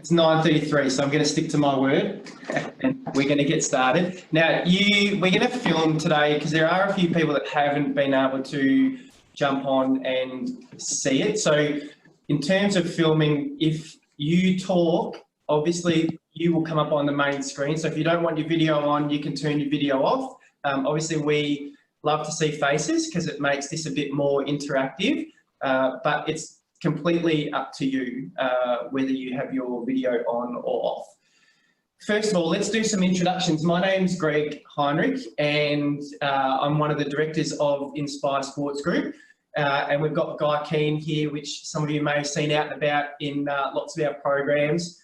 It's 9:33, so I'm going to stick to my word and we're going to get started. Now, we're going to film today because there are a few people that haven't been able to jump on and see it. So in terms of filming, if you talk, obviously you will come up on the main screen. So if you don't want your video on, you can turn your video off. Obviously, we love to see faces because it makes this a bit more interactive, but it's completely up to you whether you have your video on or off. First of all, let's do some introductions. My name's Greg Heinrich and I'm one of the directors of Inspire Sports Group. And we've got Guy Keane here, which some of you may have seen out and about in lots of our programs.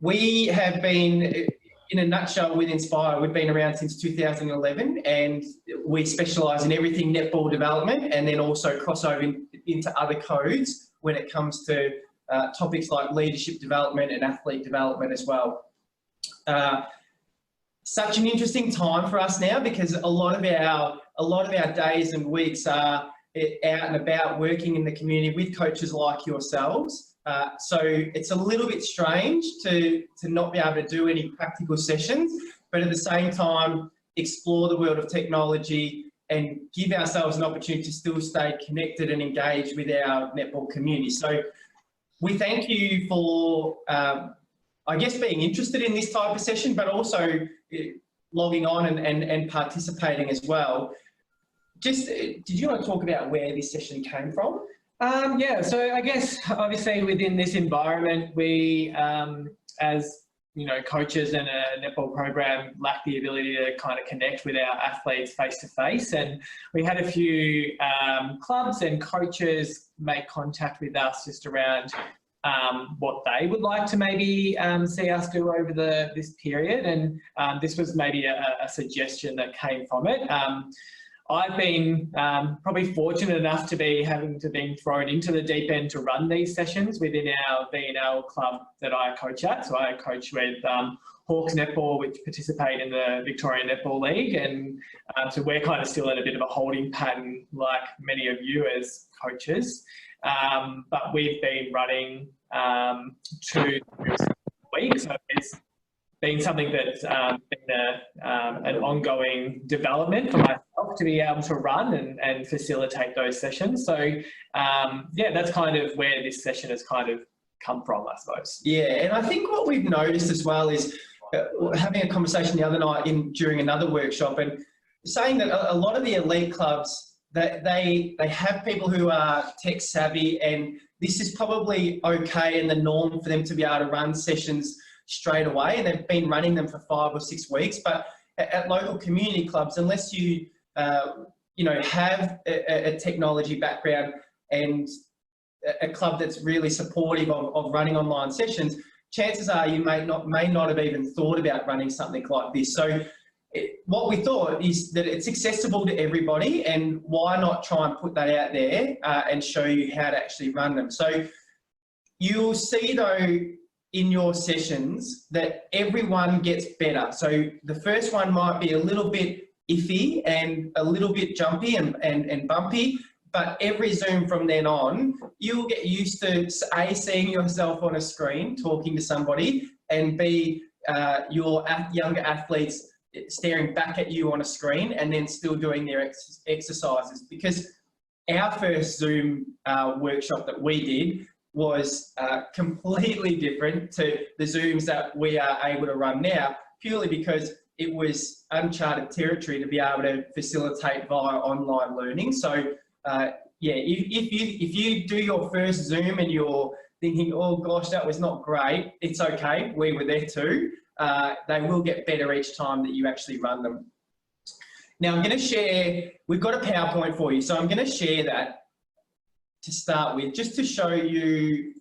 We have been, in a nutshell, with Inspire, we've been around since 2011 and we specialise in everything netball development and then also cross over into other codes when it comes to topics like leadership development and athlete development as well. Such an interesting time for us now because a lot of our days and weeks are out and about working in the community with coaches like yourselves. So it's a little bit strange to not be able to do any practical sessions, but at the same time, explore the world of technology and give ourselves an opportunity to still stay connected and engaged with our netball community. So we thank you for, I guess, being interested in this type of session, but also logging on and participating as well. Just, did you want to talk about where this session came from? Yeah, so I guess obviously within this environment, we, as you know, coaches in a netball program lack the ability to kind of connect with our athletes face to face, and we had a few clubs and coaches make contact with us just around what they would like to maybe see us do over this period, and this was maybe a suggestion that came from it. I've been probably fortunate enough to be being thrown into the deep end to run these sessions within our VNL club that I coach at. So I coach with Hawks Netball, which participate in the Victorian Netball League, and so we're kind of still in a bit of a holding pattern like many of you as coaches. But we've been running 2 weeks, so it's been something that's been an ongoing development for myself to be able to run and facilitate those sessions. So yeah, that's kind of where this session has kind of come from, I suppose. Yeah, and I think what we've noticed as well is having a conversation the other night during another workshop and saying that a lot of the elite clubs, that they have people who are tech savvy, and this is probably okay and the norm for them to be able to run sessions straight away, and they've been running them for 5 or 6 weeks. But at local community clubs, unless you you know, have a technology background and a club that's really supportive of running online sessions, chances are you may not have even thought about running something like this. So what we thought is that it's accessible to everybody, and why not try and put that out there and show you how to actually run them. So you'll see though in your sessions that everyone gets better. So the first one might be a little bit iffy and a little bit jumpy and bumpy, but every Zoom from then on, you'll get used to A, seeing yourself on a screen, talking to somebody, and B, your younger athletes staring back at you on a screen and then still doing their exercises. Because our first Zoom workshop that we did was completely different to the Zooms that we are able to run now, purely because it was uncharted territory to be able to facilitate via online learning. So yeah, if you do your first Zoom and you're thinking, oh gosh, that was not great, it's okay, we were there too. They will get better each time that you actually run them. Now I'm going to share, we've got a PowerPoint for you, so I'm going to share that to start with, just to show you,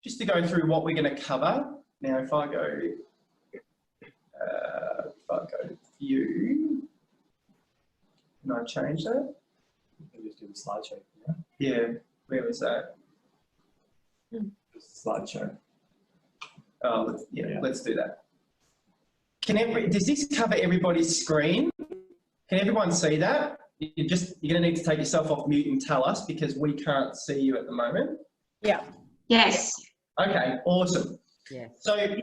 just to go through what we're going to cover. Now if I go to view, can I change that? You can just do the slideshow. Yeah, where was that? Slideshow. Oh, yeah, let's do that. Does this cover everybody's screen? Can everyone see that? You're going to need to take yourself off mute and tell us, because we can't see you at the moment. Yeah. Yes. Okay, awesome. Yeah. So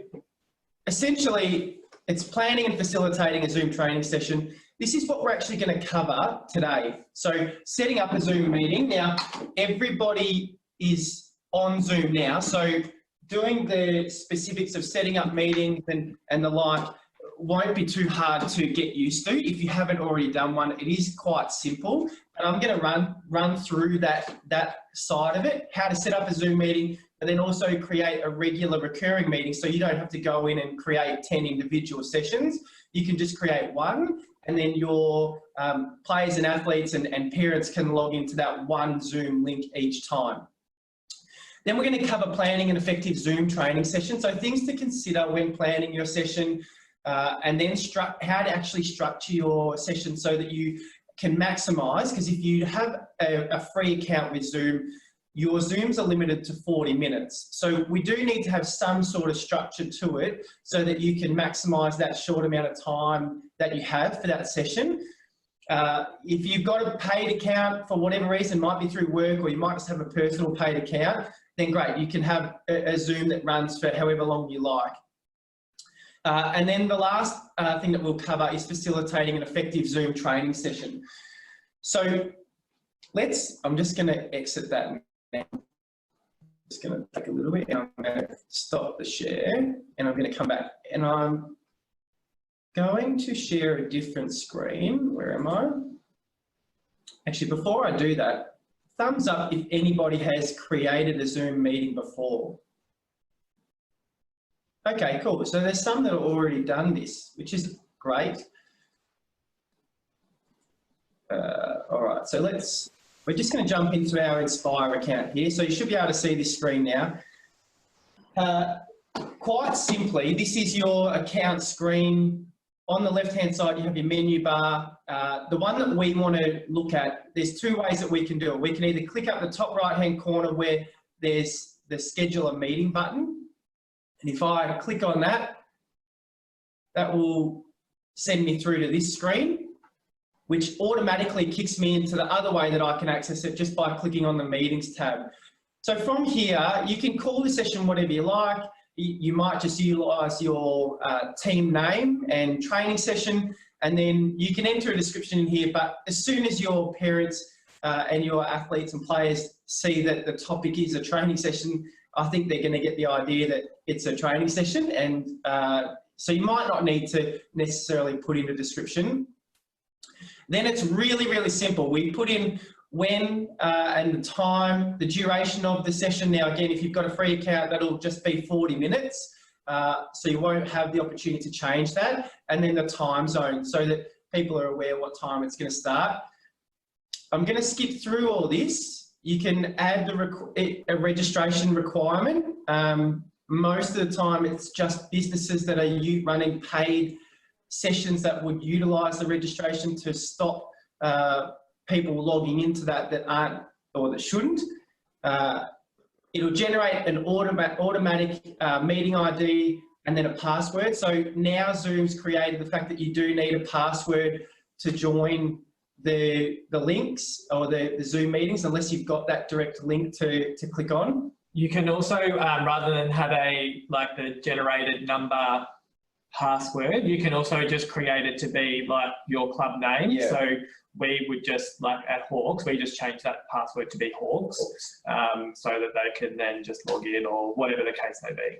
essentially, it's planning and facilitating a Zoom training session. This is what we're actually going to cover today. So setting up a Zoom meeting. Now, everybody is on Zoom now. So doing the specifics of setting up meetings and the like won't be too hard to get used to. If you haven't already done one, it is quite simple. And I'm going to run through that side of it, how to set up a Zoom meeting, and then also create a regular recurring meeting so you don't have to go in and create 10 individual sessions. You can just create one, and then your players and athletes and parents can log into that one Zoom link each time. Then we're going to cover planning an effective Zoom training session. So things to consider when planning your session, and then how to actually structure your session so that you can maximise, because if you have a free account with Zoom, your Zooms are limited to 40 minutes. So we do need to have some sort of structure to it so that you can maximise that short amount of time that you have for that session. If you've got a paid account for whatever reason, might be through work or you might just have a personal paid account, then great, you can have a Zoom that runs for however long you like. And then the last thing that we'll cover is facilitating an effective Zoom training session. So I'm just going to exit that now. Just going to take a little bit and I'm going to stop the share and I'm going to come back and I'm going to share a different screen. Where am I? Actually, before I do that, thumbs up if anybody has created a Zoom meeting before. Okay, cool. So there's some that have already done this, which is great. All right, so we're just going to jump into our Inspire account here. So you should be able to see this screen now. Quite simply, this is your account screen. On the left-hand side, you have your menu bar. The one that we want to look at, there's two ways that we can do it. We can either click up the top right-hand corner where there's the schedule a meeting button. And if I click on that, that will send me through to this screen, which automatically kicks me into the other way that I can access it just by clicking on the meetings tab. So from here, you can call the session whatever you like. You might just utilise your team name and training session, and then you can enter a description in here. But as soon as your parents and your athletes and players see that the topic is a training session, I think they're going to get the idea that it's a training session. And so you might not need to necessarily put in a description. Then it's really, really simple. We put in when and the time, the duration of the session. Now, again, if you've got a free account, that'll just be 40 minutes. So you won't have the opportunity to change that. And then the time zone so that people are aware what time it's going to start. I'm going to skip through all this. You can add a registration requirement. Most of the time, it's just businesses that are running paid sessions that would utilise the registration to stop people logging into that aren't or that shouldn't. It'll generate an automatic meeting ID and then a password. So now Zoom's created the fact that you do need a password to join the links or the Zoom meetings, unless you've got that direct link to click on. You can also, rather than have the generated number password, you can also just create it to be like your club name. Yeah. So we would just, like at Hawks, we just change that password to be Hawks, so that they can then just log in or whatever the case may be.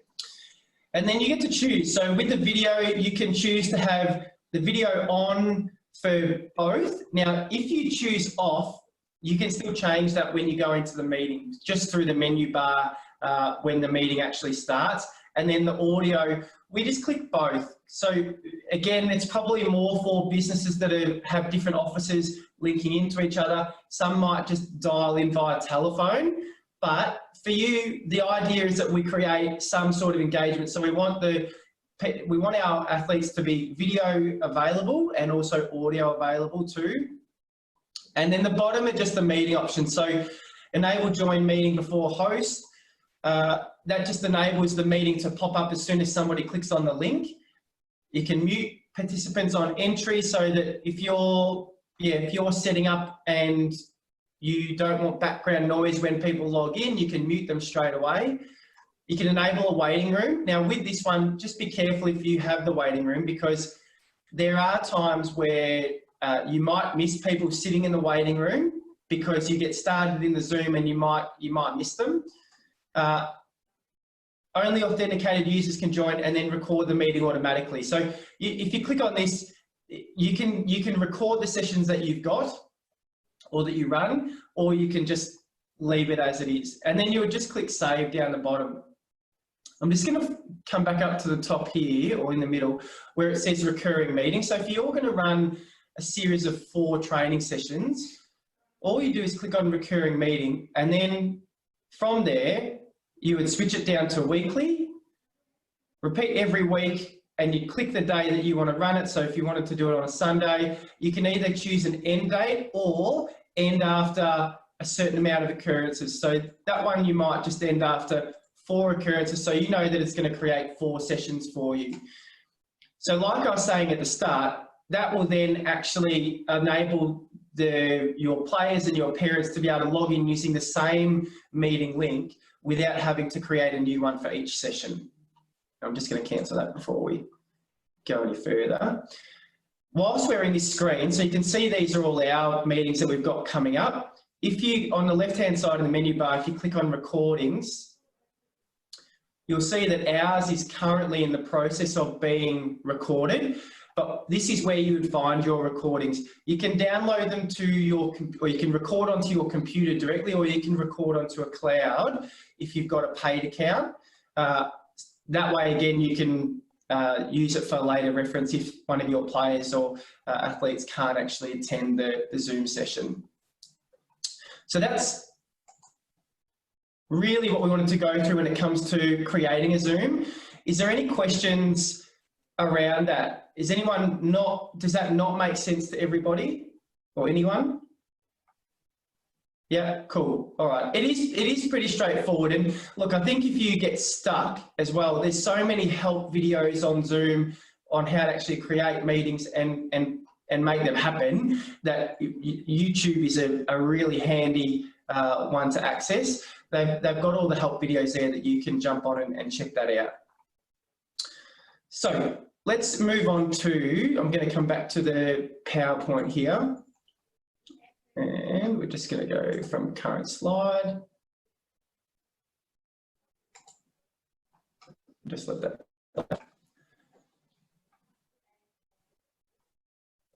And then you get to choose. So with the video, you can choose to have the video on for both. Now, if you choose off, you can still change that when you go into the meeting, just through the menu bar when the meeting actually starts. And then the audio, we just click both. So again, it's probably more for businesses that have different offices linking into each other. Some might just dial in via telephone, but for you, the idea is that we create some sort of engagement. So we want our athletes to be video available and also audio available too. And then the bottom are just the meeting options. So enable join meeting before host. That just enables the meeting to pop up as soon as somebody clicks on the link. You can mute participants on entry so that if you're setting up and you don't want background noise when people log in, you can mute them straight away. You can enable a waiting room. Now with this one, just be careful if you have the waiting room, because there are times where you might miss people sitting in the waiting room because you get started in the Zoom and you might miss them. Only authenticated users can join and then record the meeting automatically. So if you click on this, you can record the sessions that you've got or that you run, or you can just leave it as it is. And then you would just click save down the bottom. I'm just going to come back up to the top here, or in the middle, where it says recurring meetings. So if you're going to run a series of 4 training sessions, all you do is click on recurring meeting, and then from there, you would switch it down to weekly, repeat every week, and you click the day that you want to run it. So if you wanted to do it on a Sunday, you can either choose an end date or end after a certain amount of occurrences. So that one you might just end after 4 occurrences, so you know that it's going to create 4 sessions for you. So like I was saying at the start, that will then actually enable your players and your parents to be able to log in using the same meeting link without having to create a new one for each session. I'm just going to cancel that before we go any further. Whilst we're in this screen, so you can see these are all our meetings that we've got coming up. If you, on the left-hand side of the menu bar, if you click on recordings, you'll see that ours is currently in the process of being recorded, but this is where you would find your recordings. You can download them to or you can record onto your computer directly, or you can record onto a cloud if you've got a paid account. That way, again, you can use it for later reference if one of your players or athletes can't actually attend the Zoom session. So that's really what we wanted to go through when it comes to creating a Zoom. Is there any questions around that? Does that not make sense to everybody or anyone? Yeah, cool. All right. It is pretty straightforward. And look, I think if you get stuck as well, there's so many help videos on Zoom on how to actually create meetings and make them happen, that YouTube is a really handy one to access. They've got all the help videos there that you can jump on and check that out. So let's move on to, I'm going to come back to the PowerPoint here. And we're just going to go from current slide. Just let that.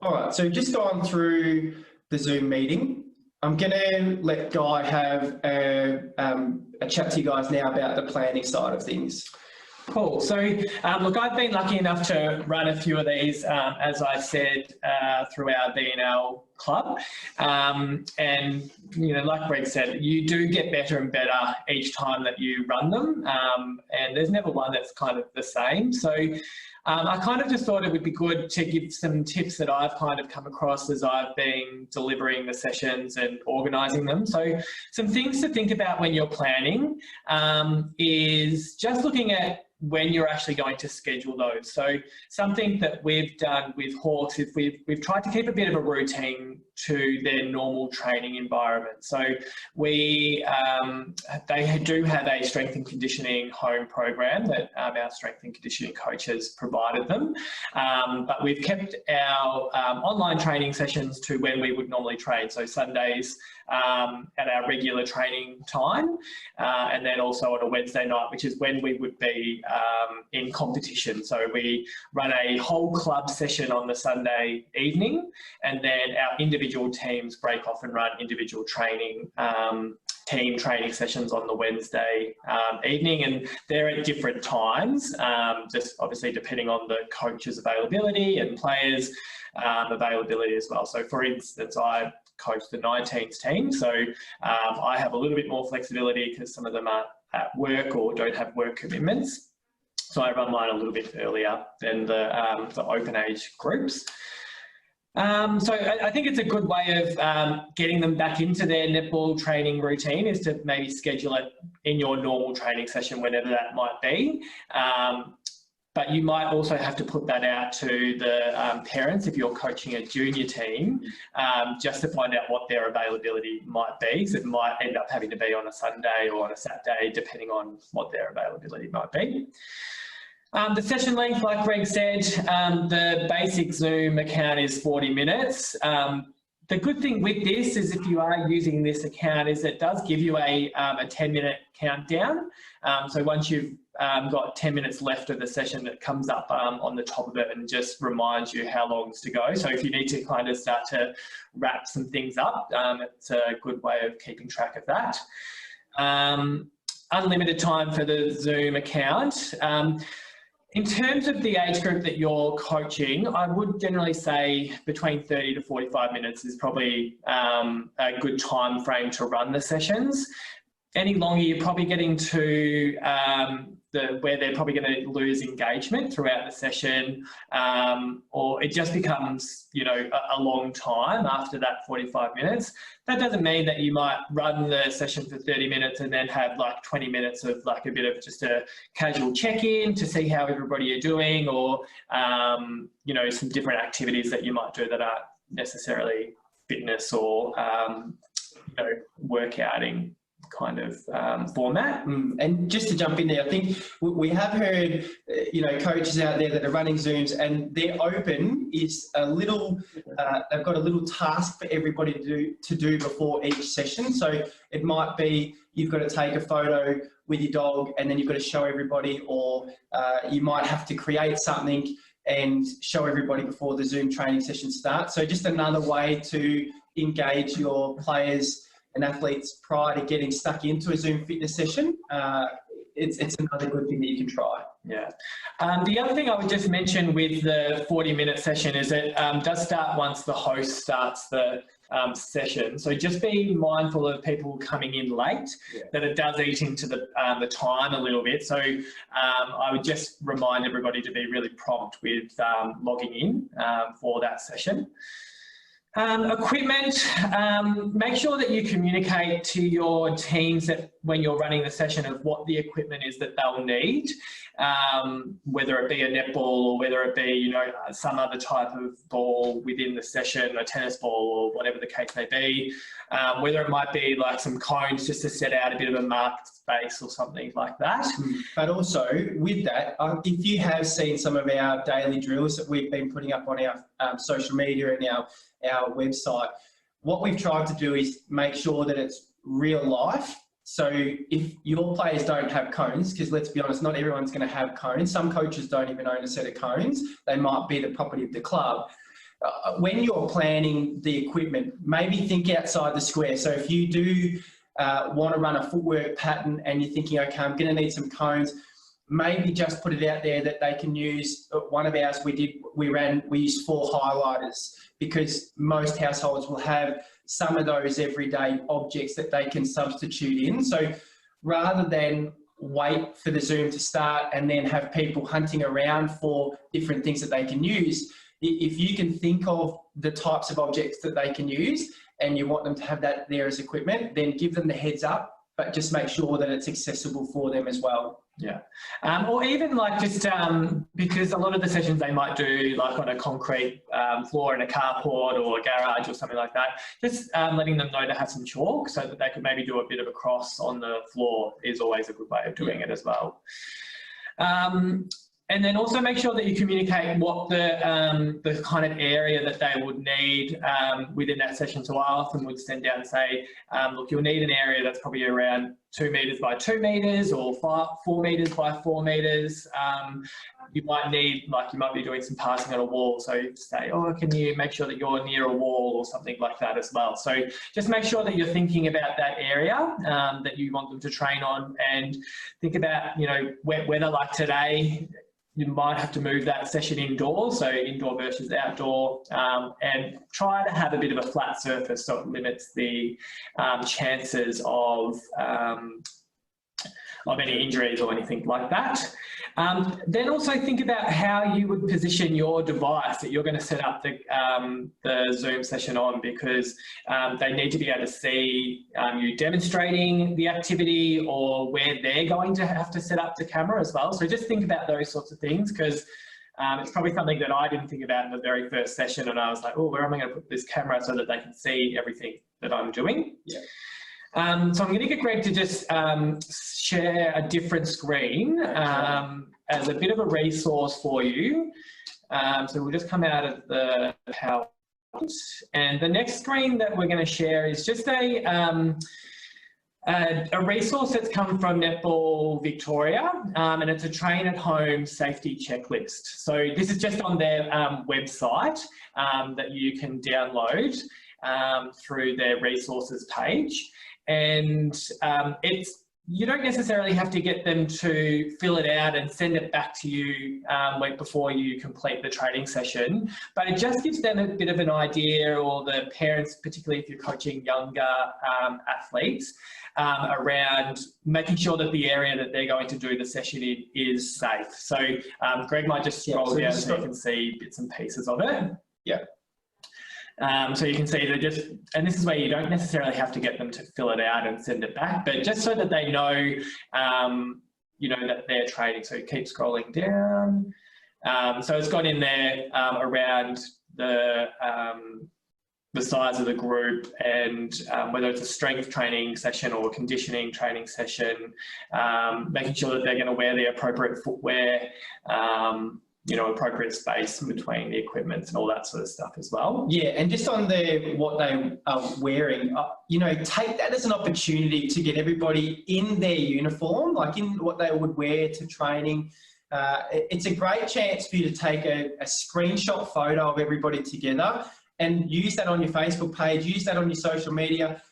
All right, so just gone through the Zoom meeting. I'm going to let Guy have a chat to you guys now about the planning side of things. Cool. So, look, I've been lucky enough to run a few of these, as I said, through our VNL club. And, you know, like Greg said, you do get better and better each time that you run them. And there's never one that's kind of the same. So I kind of just thought it would be good to give some tips that I've kind of come across as I've been delivering the sessions and organising them. So some things to think about when you're planning is just looking at when you're actually going to schedule those. So something that we've done with Hawks is we've tried to keep a bit of a routine to their normal training environment. So they do have a strength and conditioning home program that our strength and conditioning coaches provided them. But we've kept our online training sessions to when we would normally train. So Sundays at our regular training time, and then also on a Wednesday night, which is when we would be in competition. So we run a whole club session on the Sunday evening, and then our individual teams break off and run individual training, team training sessions on the Wednesday evening, and they're at different times, just obviously depending on the coach's availability and players' availability as well. So for instance, I coach the 19s team, so I have a little bit more flexibility because some of them are at work or don't have work commitments. So I run mine a little bit earlier than the open age groups. So I think it's a good way of getting them back into their netball training routine is to maybe schedule it in your normal training session, whenever that might be. but you might also have to put that out to the parents if you're coaching a junior team, just to find out what their availability might be. So it might end up having to be on a Sunday or on a Saturday, depending on what their availability might be. The session length, like Greg said, the basic Zoom account is 40 minutes. The good thing with this is if you are using this account is it does give you a 10-minute countdown. So once you've got 10 minutes left of the session, it comes up on the top of it and just reminds you how long's to go. So if you need to kind of start to wrap some things up, it's a good way of keeping track of that. Unlimited time for the Zoom account. In terms of the age group that you're coaching, I would generally say between 30 to 45 minutes is probably a good time frame to run the sessions. Any longer, you're probably getting to where they're probably going to lose engagement throughout the session, or it just becomes, you know, a long time after that 45 minutes. That doesn't mean that you might run the session for 30 minutes and then have like 20 minutes of like a bit of just a casual check-in to see how everybody are doing, or, you know, some different activities that you might do that aren't necessarily fitness or, you know, workouting kind of format. And just to jump in there, I think we have heard, you know, coaches out there that are running Zooms and their open is a little, they've got a little task for everybody to do before each session. So it might be you've got to take a photo with your dog and then you've got to show everybody, or you might have to create something and show everybody before the Zoom training session starts. So just another way to engage your players and athletes prior to getting stuck into a Zoom fitness session. It's another good thing that you can try. Yeah. The other thing I would just mention with the 40-minute session is it does start once the host starts the session. So just be mindful of people coming in late, that it does eat into the time a little bit. So I would just remind everybody to be really prompt with logging in for that session. Equipment, make sure that you communicate to your teams that when you're running the session of what the equipment is that they'll need, whether it be a netball or whether it be, you know, some other type of ball within the session, a tennis ball or whatever the case may be, whether it might be like some cones just to set out a bit of a marked space or something like that. But also with that, if you have seen some of our daily drills that we've been putting up on our social media and our website, what we've tried to do is make sure that it's real life. So if your players don't have cones, because let's be honest, not everyone's going to have cones. Some coaches don't even own a set of cones. They might be the property of the club. When you're planning the equipment, maybe think outside the square. So if you do want to run a footwork pattern and you're thinking, okay, I'm going to need some cones, maybe just put it out there that they can use. One of ours we used 4 highlighters, because most households will have some of those everyday objects that they can substitute in. So rather than wait for the Zoom to start and then have people hunting around for different things that they can use, if you can think of the types of objects that they can use and you want them to have that there as equipment, then give them the heads up, but just make sure that it's accessible for them as well. Yeah. Or even like just because a lot of the sessions they might do like on a concrete floor in a carport or a garage or something like that, just letting them know to have some chalk so that they could maybe do a bit of a cross on the floor is always a good way of doing it as well. And then also make sure that you communicate what the kind of area that they would need within that session. So I often would send down and say, look, you'll need an area that's probably around 2 meters by 2 meters or 4 meters by 4 meters. You might need, like you might be doing some passing on a wall. So you say, oh, can you make sure that you're near a wall or something like that as well. So just make sure that you're thinking about that area that you want them to train on, and think about, you know, weather like today, you might have to move that session indoors, so indoor versus outdoor, and try to have a bit of a flat surface so it limits the chances of any injuries or anything like that. Then also think about how you would position your device that you're going to set up the Zoom session on, because they need to be able to see you demonstrating the activity, or where they're going to have to set up the camera as well. So just think about those sorts of things, because it's probably something that I didn't think about in the very first session, and I was like, oh, where am I going to put this camera so that they can see everything that I'm doing? Yeah. So I'm going to get Greg to just share a different screen as a bit of a resource for you. So we'll just come out of the PowerPoint, and the next screen that we're going to share is just a resource that's come from Netball Victoria, and it's a train at home safety checklist. So this is just on their website that you can download through their resources page. And you don't necessarily have to get them to fill it out and send it back to you before you complete the training session, but it just gives them a bit of an idea, or the parents, particularly if you're coaching younger athletes, around making sure that the area that they're going to do the session in is safe. So Greg might just scroll down so you can see bits and pieces of it. Yeah. So you can see they're just, and this is where you don't necessarily have to get them to fill it out and send it back, but just so that they know, you know, that they're training. So keep scrolling down. So it's got in there around the size of the group, and whether it's a strength training session or a conditioning training session, making sure that they're going to wear the appropriate footwear, you know, appropriate space between the equipment and all that sort of stuff as well. Yeah, and just on what they are wearing, you know, take that as an opportunity to get everybody in their uniform, like in what they would wear to training. It's a great chance for you to take a screenshot photo of everybody together and use that on your Facebook page, use that on your social media,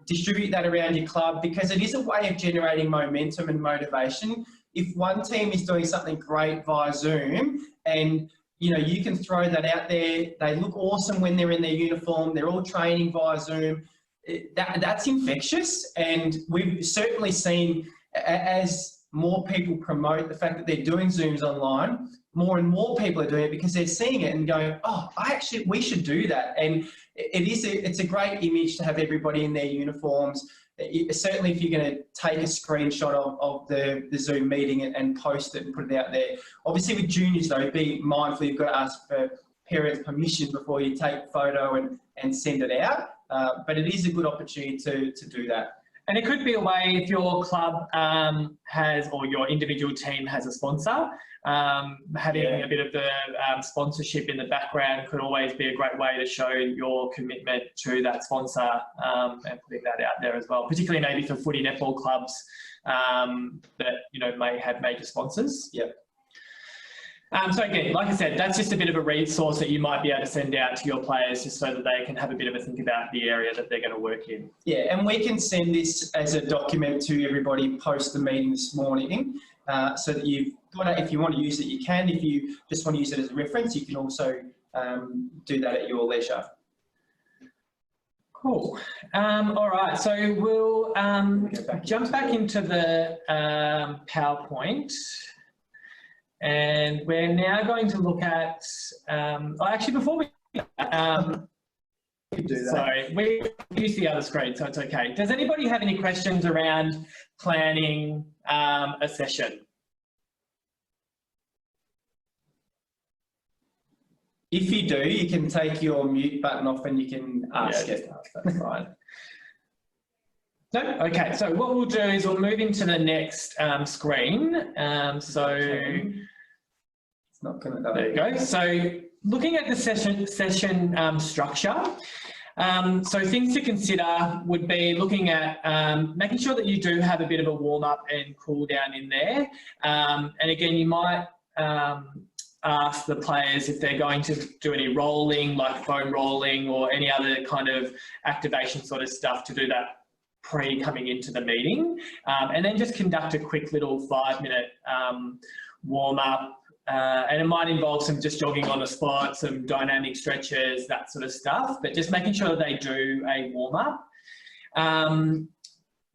distribute that around your club, because it is a way of generating momentum and motivation. If one team is doing something great via Zoom, and you know, you can throw that out there, they look awesome when they're in their uniform, they're all training via Zoom, that's infectious. And we've certainly seen, as more people promote the fact that they're doing Zooms online, more and more people are doing it because they're seeing it and going, oh, we should do that. And it's a great image to have everybody in their uniforms. Certainly if you're going to take a screenshot of the Zoom meeting and post it and put it out there. Obviously with juniors though, be mindful, you've got to ask for parents' permission before you take a photo and send it out. But it is a good opportunity to do that. And it could be a way, if your club has, or your individual team has a sponsor, having a bit of the sponsorship in the background could always be a great way to show your commitment to that sponsor, and putting that out there as well, particularly maybe for footy netball clubs that, you know, may have major sponsors. Yep. So again, like I said, that's just a bit of a resource that you might be able to send out to your players, just so that they can have a bit of a think about the area that they're going to work in. Yeah, and we can send this as a document to everybody post the meeting this morning, so that you've got it. If you want to use it, you can. If you just want to use it as a reference, you can also do that at your leisure. Cool. All right, so we'll jump back into the PowerPoint. And we're now going to look at, actually before we do that, sorry, we use the other screen, so it's okay. Does anybody have any questions around planning a session? If you do, you can take your mute button off and you can ask it. That's fine. No? Okay, so what we'll do is we'll move into the next screen. It's not going to. There you go. So looking at the session structure, so things to consider would be looking at making sure that you do have a bit of a warm up and cool down in there. And again, you might ask the players if they're going to do any rolling, like foam rolling or any other kind of activation sort of stuff, to do that coming into the meeting, and then just conduct a quick little 5-minute warm up, and it might involve some just jogging on the spot, some dynamic stretches, that sort of stuff, but just making sure that they do a warm up.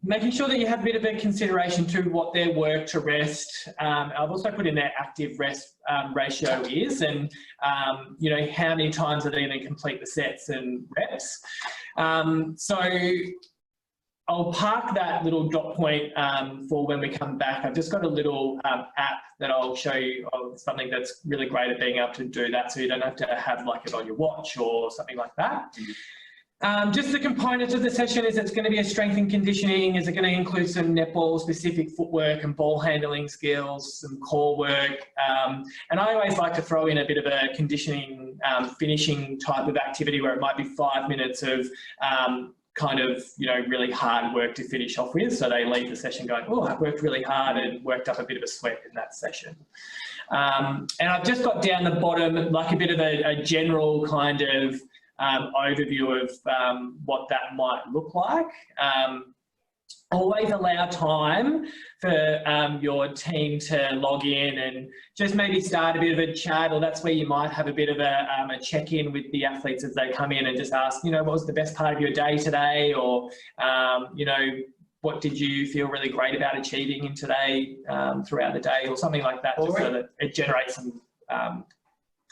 making sure that you have a bit of a consideration to what their work to rest. I've also put in their active rest ratio is, and you know, how many times are they going to complete the sets and reps. So I'll park that little dot point for when we come back. I've just got a little app that I'll show you of something that's really great at being able to do that, so you don't have to have like it on your watch or something like that. Just the components of the session is it's going to be a strength and conditioning. Is it going to include some netball specific footwork and ball handling skills, some core work, and I always like to throw in a bit of a conditioning finishing type of activity where it might be 5 minutes of kind of, you know, really hard work to finish off with. So they leave the session going, oh, I worked really hard and worked up a bit of a sweat in that session. And I've just got down the bottom like a bit of a general kind of overview of what that might look like. Always allow time for your team to log in and just maybe start a bit of a chat, or that's where you might have a bit of a check-in with the athletes as they come in and just ask, you know, what was the best part of your day today, or, you know, what did you feel really great about achieving in today throughout the day, or something like that, just so that it generates some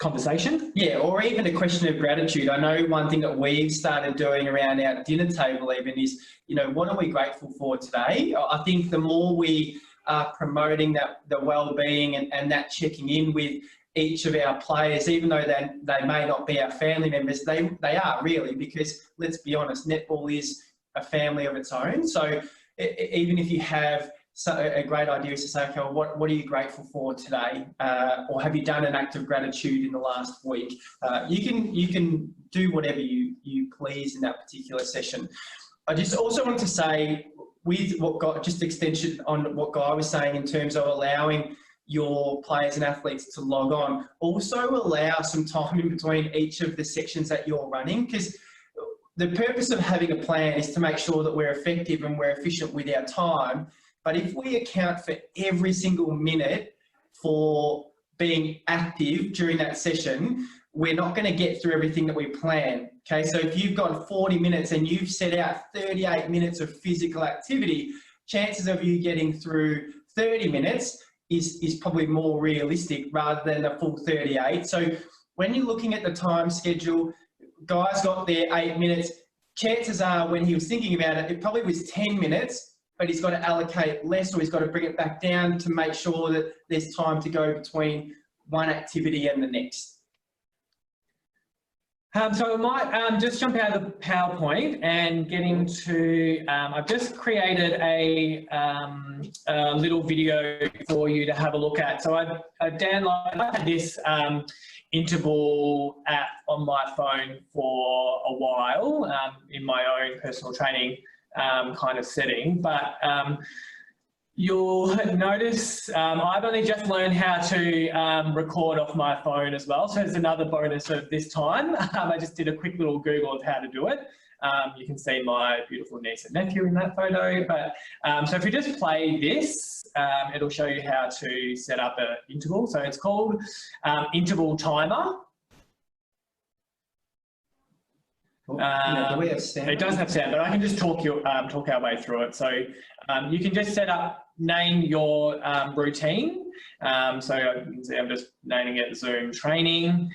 conversation. Yeah, or even a question of gratitude. I know one thing that we've started doing around our dinner table even is, you know, what are we grateful for today? I think the more we are promoting that, the well-being and that checking in with each of our players, even though they may not be our family members, they are really, because let's be honest, netball is a family of its own. So even if you have a great idea is to say, okay, well, what are you grateful for today? Or have you done an act of gratitude in the last week? You can do whatever you please in that particular session. I just also want to say, with just extension on what Guy was saying in terms of allowing your players and athletes to log on, also allow some time in between each of the sections that you're running, because the purpose of having a plan is to make sure that we're effective and we're efficient with our time. But if we account for every single minute for being active during that session, we're not going to get through everything that we plan. Okay, so if you've got 40 minutes and you've set out 38 minutes of physical activity, chances of you getting through 30 minutes is probably more realistic rather than the full 38. So when you're looking at the time schedule, Guy's got there 8 minutes. Chances are when he was thinking about it, it probably was 10 minutes, but he's got to allocate less, or he's got to bring it back down to make sure that there's time to go between one activity and the next. So I might just jump out of the PowerPoint and get into, I've just created a little video for you to have a look at. So I've downloaded this interval app on my phone for a while in my own personal training kind of setting, but you'll notice I've only just learned how to record off my phone as well, so it's another bonus of this time. I just did a quick little Google of how to do it. You can see my beautiful niece and nephew in that photo, but so if you just play this, it'll show you how to set up an interval. So it's called interval timer. Do we have sound? It does have sound, but I can just talk our way through it. So you can just name your routine. So you can see I'm just naming it Zoom training.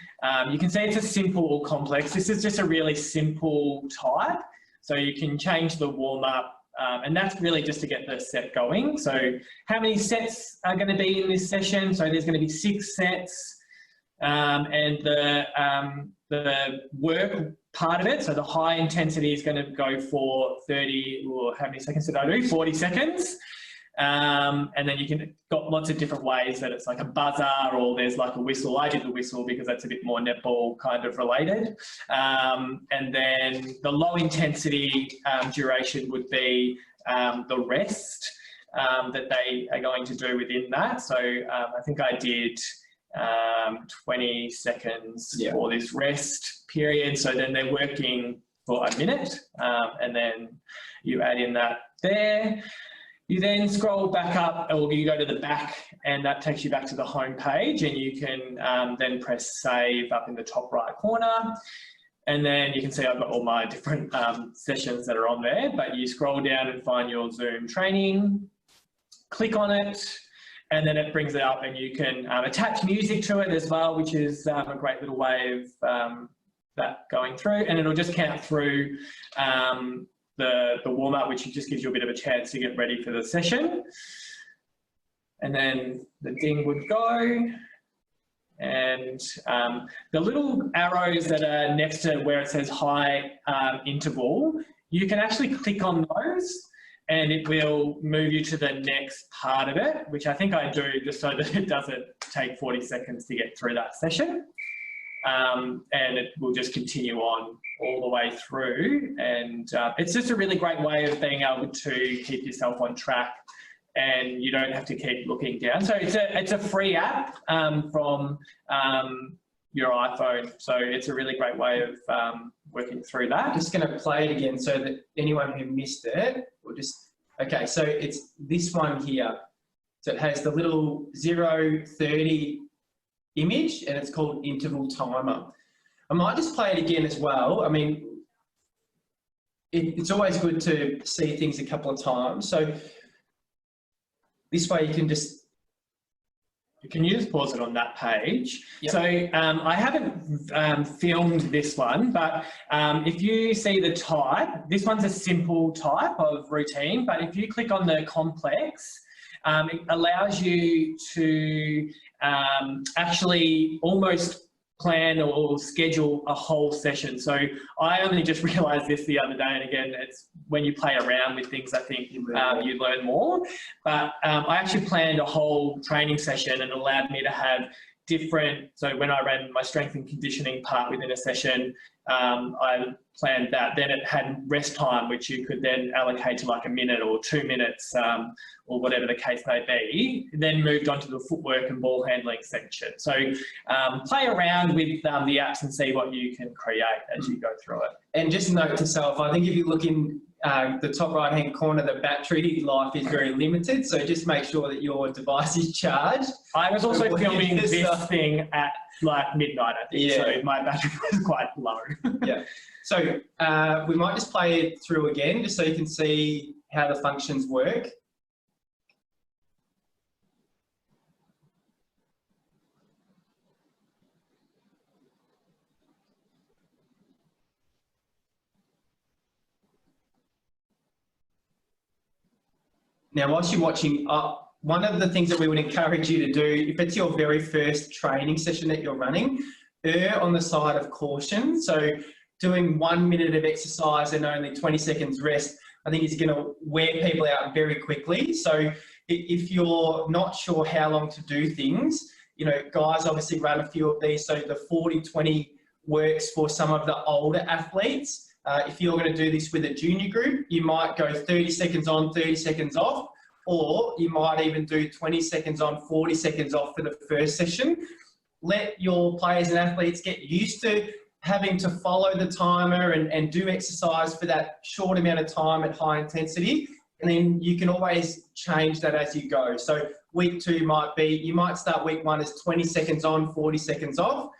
You can see it's a simple or complex. This is just a really simple type. So you can change the warm up, and that's really just to get the set going. So how many sets are going to be in this session? So there's going to be 6 sets, and the work part of it, so the high intensity is going to go for 30, or how many seconds did I do? 40 seconds. And then you can got lots of different ways that it's like a buzzer, or there's like a whistle. I did the whistle because that's a bit more netball kind of related. And then the low intensity duration would be the rest that they are going to do within that. So I think I did 20 seconds for this rest period. So then they're working for a minute, and then you add in that there. You then scroll back up, or you go to the back, and that takes you back to the home page, and you can then press save up in the top right corner. And then you can see I've got all my different sessions that are on there, but you scroll down and find your Zoom training, click on it, and then it brings it up, and you can attach music to it as well, which is a great little way of that going through, and it'll just count through the warm-up, which just gives you a bit of a chance to get ready for the session. And then the ding would go, and the little arrows that are next to where it says high interval, you can actually click on those and it will move you to the next part of it, which I think I do just so that it doesn't take 40 seconds to get through that session. And it will just continue on all the way through. And it's just a really great way of being able to keep yourself on track, and you don't have to keep looking down. So it's a free app from your iPhone. So it's a really great way of working through that. I'm just going to play it again so that anyone who missed it will just, okay, so it's this one here. So it has the little 0:30 image and it's called interval timer. I might just play it again as well. I mean, it's always good to see things a couple of times. So this way you can just pause it on that page. Yep. So I haven't filmed this one, but if you see the type, this one's a simple type of routine, but if you click on the complex, it allows you to actually almost plan or schedule a whole session. So I only just realised this the other day, and again, it's when you play around with things, I think you learn more. But I actually planned a whole training session, and it allowed me to have different, so when I ran my strength and conditioning part within a session, I planned that. Then it had rest time, which you could then allocate to like a minute or 2 minutes, or whatever the case may be. Then moved on to the footwork and ball handling section. So play around with the apps and see what you can create as you go through it. And just note to self, I think if you look in the top right-hand corner, the battery life is very limited. So just make sure that your device is charged. I was also filming this thing at like midnight, I think. Yeah. So my battery was quite low. Yeah. So we might just play it through again, just so you can see how the functions work. Now, whilst you're watching, one of the things that we would encourage you to do, if it's your very first training session that you're running, err on the side of caution. So doing 1 minute of exercise and only 20 seconds rest, I think is going to wear people out very quickly. So if you're not sure how long to do things, you know, guys obviously run a few of these. So the 40-20 works for some of the older athletes. If you're going to do this with a junior group, you might go 30 seconds on, 30 seconds off, or you might even do 20 seconds on, 40 seconds off for the first session. Let your players and athletes get used to having to follow the timer and do exercise for that short amount of time at high intensity. And then you can always change that as you go. So week 2 might be, you might start week 1 as 20 seconds on, 40 seconds off.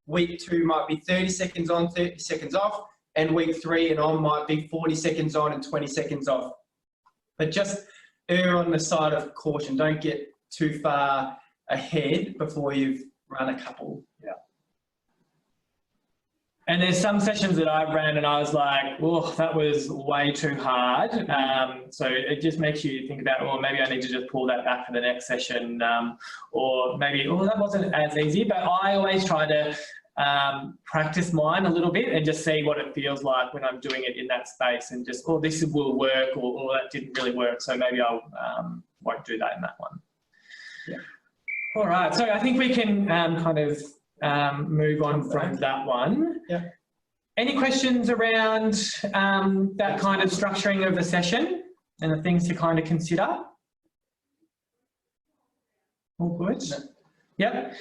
Week 2 might be 30 seconds on, 30 seconds off. And week 3 and on might be 40 seconds on and 20 seconds off. But just err on the side of caution. Don't get too far ahead before you've run a couple. Yeah. And there's some sessions that I've ran and I was like, oh, that was way too hard. So it just makes you think about, well, maybe I need to just pull that back for the next session. Or maybe, oh, that wasn't as easy. But I always try to practice mine a little bit and just see what it feels like when I'm doing it in that space, and just, oh, this will work, or that didn't really work, so maybe I won't do that in that one. Yeah. All right, so I think we can kind of move on from that one. Yeah. Any questions around that kind of structuring of the session and the things to kind of consider? All good? No. Yep.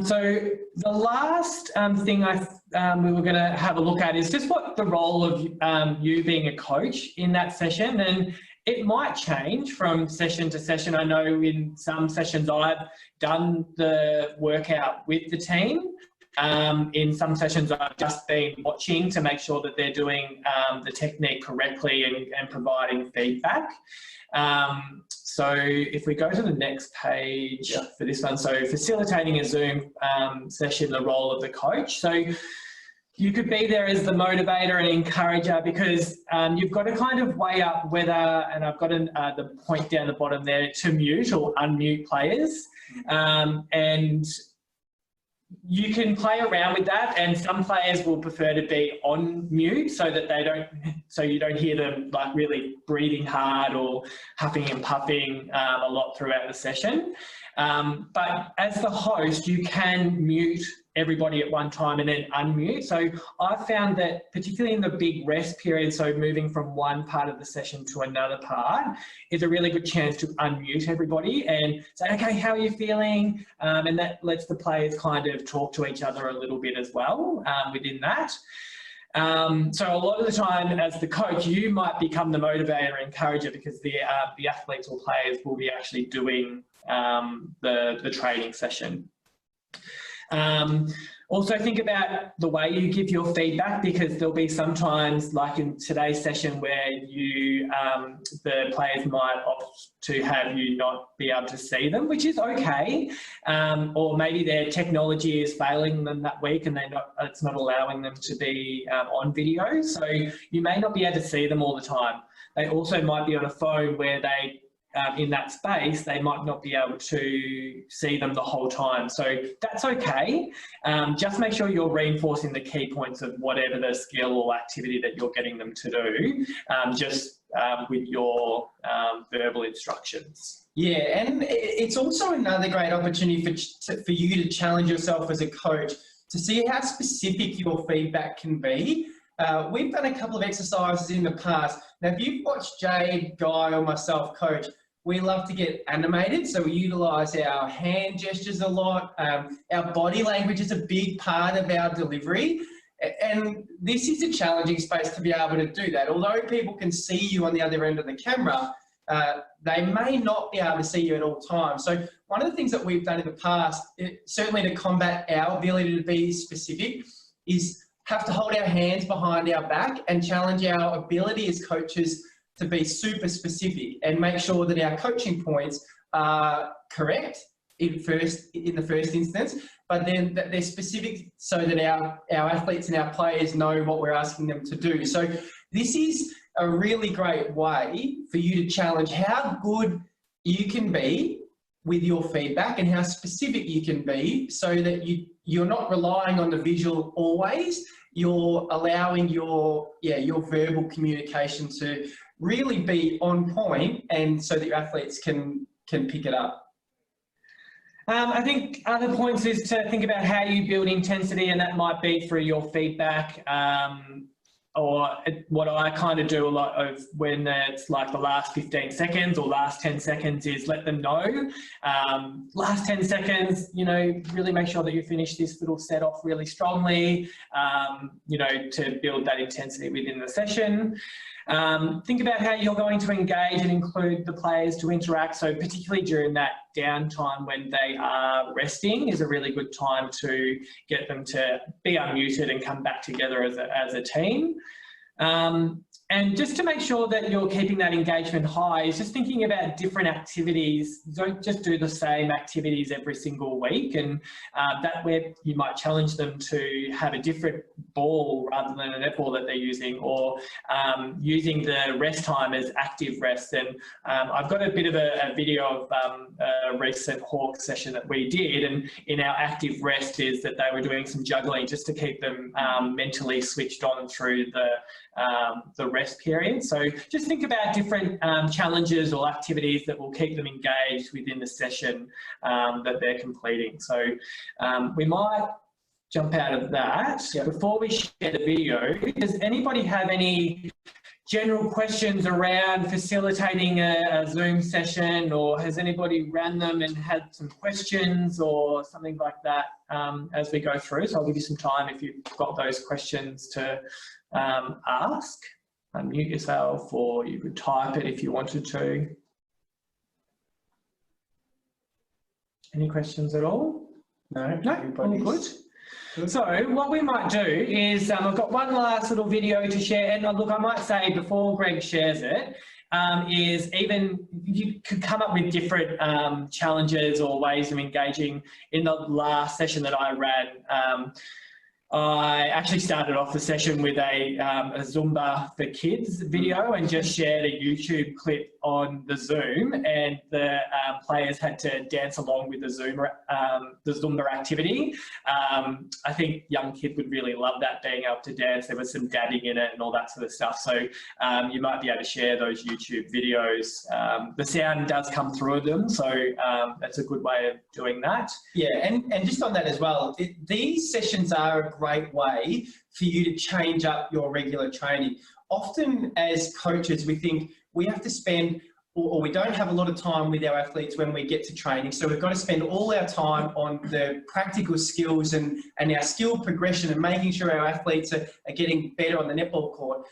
So the last thing we were going to have a look at is just what the role of you being a coach in that session, and it might change from session to session. I know in some sessions I've done the workout with the team, In some sessions, I've just been watching to make sure that they're doing the technique correctly and providing feedback. So if we go to the next page for this one, so facilitating a Zoom session, the role of the coach. So you could be there as the motivator and encourager, because you've got to kind of weigh up whether, and I've got the point down the bottom there, to mute or unmute players. And you can play around with that, and some players will prefer to be on mute so that you don't hear them like really breathing hard or huffing and puffing a lot throughout the session. But as the host, you can mute everybody at one time and then unmute. So I found that particularly in the big rest period, so moving from one part of the session to another part, is a really good chance to unmute everybody and say, okay, how are you feeling? And that lets the players kind of talk to each other a little bit as well within that. So a lot of the time as the coach, you might become the motivator and encourager, because the athletes or players will be actually doing the training session. Also think about the way you give your feedback, because there'll be sometimes, like in today's session, where you the players might opt to have you not be able to see them, which is okay, or maybe their technology is failing them that week and it's not allowing them to be on video, so you may not be able to see them all the time. They also might be on a phone where they in that space, they might not be able to see them the whole time. So that's okay. Just make sure you're reinforcing the key points of whatever the skill or activity that you're getting them to do, with your verbal instructions. Yeah, and it's also another great opportunity for you to challenge yourself as a coach to see how specific your feedback can be. We've done a couple of exercises in the past. Now, if you've watched Jade, Guy, or myself coach, we love to get animated, so we utilise our hand gestures a lot. Our body language is a big part of our delivery, and this is a challenging space to be able to do that. Although people can see you on the other end of the camera, they may not be able to see you at all times. So one of the things that we've done in the past, certainly to combat our ability to be specific, is have to hold our hands behind our back and challenge our ability as coaches to be super specific and make sure that our coaching points are correct in the first instance, but then that they're specific so that our athletes and our players know what we're asking them to do. So this is a really great way for you to challenge how good you can be with your feedback and how specific you can be, so that you're not relying on the visual always. You're allowing your verbal communication to really be on point, and so that your athletes can pick it up. I think other points is to think about how you build intensity, and that might be through your feedback, or what I kind of do a lot of when it's like the last 15 seconds or last 10 seconds is let them know, last 10 seconds, really make sure that you finish this little set off really strongly, to build that intensity within the session. Think about how you're going to engage and include the players to interact. So particularly during that downtime when they are resting is a really good time to get them to be unmuted and come back together as a team. And just to make sure that you're keeping that engagement high is just thinking about different activities. Don't just do the same activities every single week, and that way you might challenge them to have a different ball rather than a netball that they're using, or using the rest time as active rest. And I've got a bit of a video of a recent Hawk session that we did, and in our active rest is that they were doing some juggling just to keep them mentally switched on through the rest period. So just think about different challenges or activities that will keep them engaged within the session that they're completing. So we might jump out of that. Yep. Before we share the video, does anybody have any general questions around facilitating a Zoom session, or has anybody ran them and had some questions or something like that as we go through? So I'll give you some time if you've got those questions to ask. Unmute yourself, or you could type it if you wanted to. Any questions at all? No, all good. So what we might do is, I've got one last little video to share, and look, I might say before Greg shares it, is even you could come up with different challenges or ways of engaging. In the last session that I ran, I actually started off the session with a Zumba for Kids video and just shared a YouTube clip on the Zoom, and the players had to dance along with the Zumba activity. I think young kids would really love that, being able to dance. There was some dabbing in it and all that sort of stuff. So you might be able to share those YouTube videos. The sound does come through them, so that's a good way of doing that. Yeah, and just on that as well, these sessions are a great way for you to change up your regular training. Often as coaches, we think we have to spend, or we don't have a lot of time with our athletes when we get to training. So we've got to spend all our time on the practical skills and our skill progression and making sure our athletes are getting better on the netball court.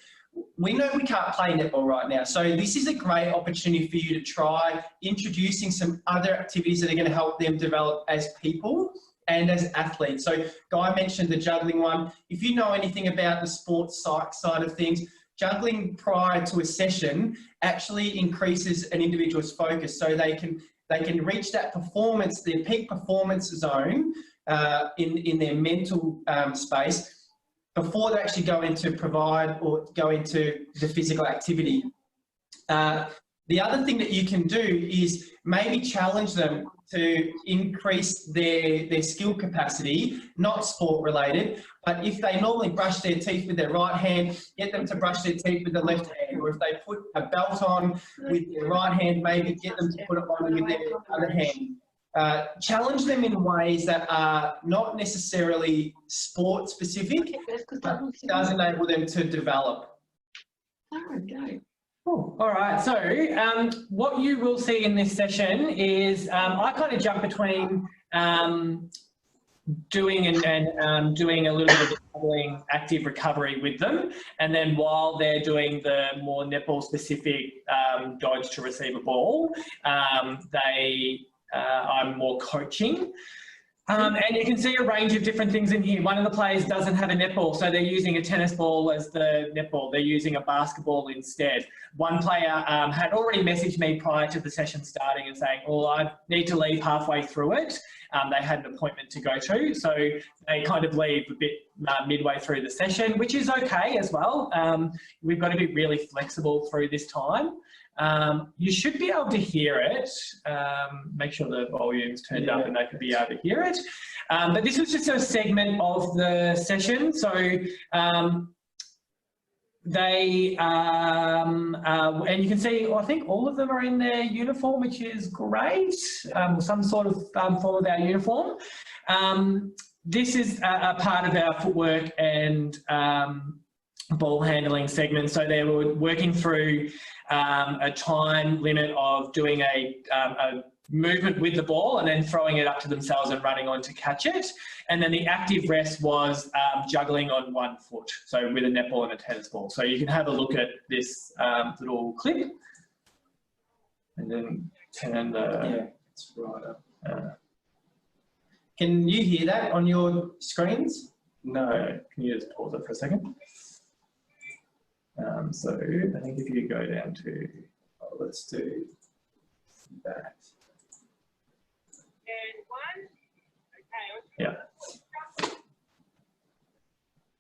We know we can't play netball right now. So this is a great opportunity for you to try introducing some other activities that are going to help them develop as people and as athletes. So Guy mentioned the juggling one. If you know anything about the sports psych side of things, juggling prior to a session actually increases an individual's focus, so they can reach that performance, their peak performance zone in their mental space before they actually go into provide or go into the physical activity. The other thing that you can do is maybe challenge them to increase their skill capacity, not sport related, but if they normally brush their teeth with their right hand, get them to brush their teeth with the left hand, or if they put a belt on with their right hand, maybe get them to put it on with their other hand. Challenge them in ways that are not necessarily sport specific, but does enable them to develop. Cool. All right, so what you will see in this session is I kind of jump between doing doing a little bit of juggling active recovery with them, and then while they're doing the more netball specific dodge to receive a ball, I'm more coaching. And you can see a range of different things in here. One of the players doesn't have a netball, so they're using a tennis ball as the netball. They're using a basketball instead. One player had already messaged me prior to the session starting and saying, well, I need to leave halfway through it. They had an appointment to go to, so they kind of leave a bit midway through the session, which is okay as well. We've got to be really flexible through this time. You should be able to hear it. Make sure the volume's turned up and they can be able to hear it. But this was just a segment of the session. So they, and you can see, I think all of them are in their uniform, which is great. Some sort of form of our uniform. This is a part of our footwork and ball handling segment. So they were working through a time limit of doing a movement with the ball and then throwing it up to themselves and running on to catch it. And then the active rest was juggling on 1 foot, so with a netball and a tennis ball. So you can have a look at this little clip and then turn the... Yeah, it's right up. Can you hear that on your screens? No. Can you just pause it for a second? So I think if you go down to, let's do that. Yeah.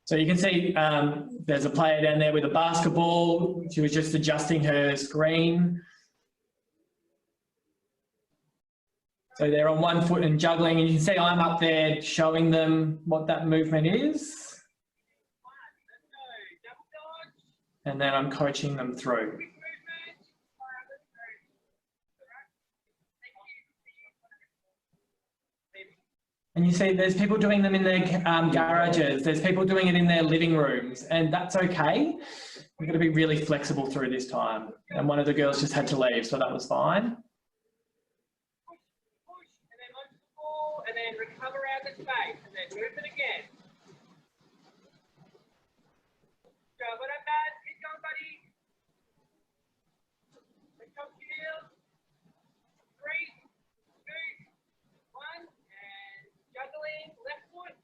So you can see there's a player down there with a basketball. She was just adjusting her screen. So they're on 1 foot and juggling, and you can see I'm up there showing them what that movement is. And then I'm coaching them through. And you see there's people doing them in their garages, there's people doing it in their living rooms, and that's okay. We've got to be really flexible through this time. And one of the girls just had to leave, so that was fine. Push, and then onto the ball, and then recover out the space, and then move it again. Go, well done, Matt. Keep going, buddy. Top heel. 3, 2, 1, and juggling left foot.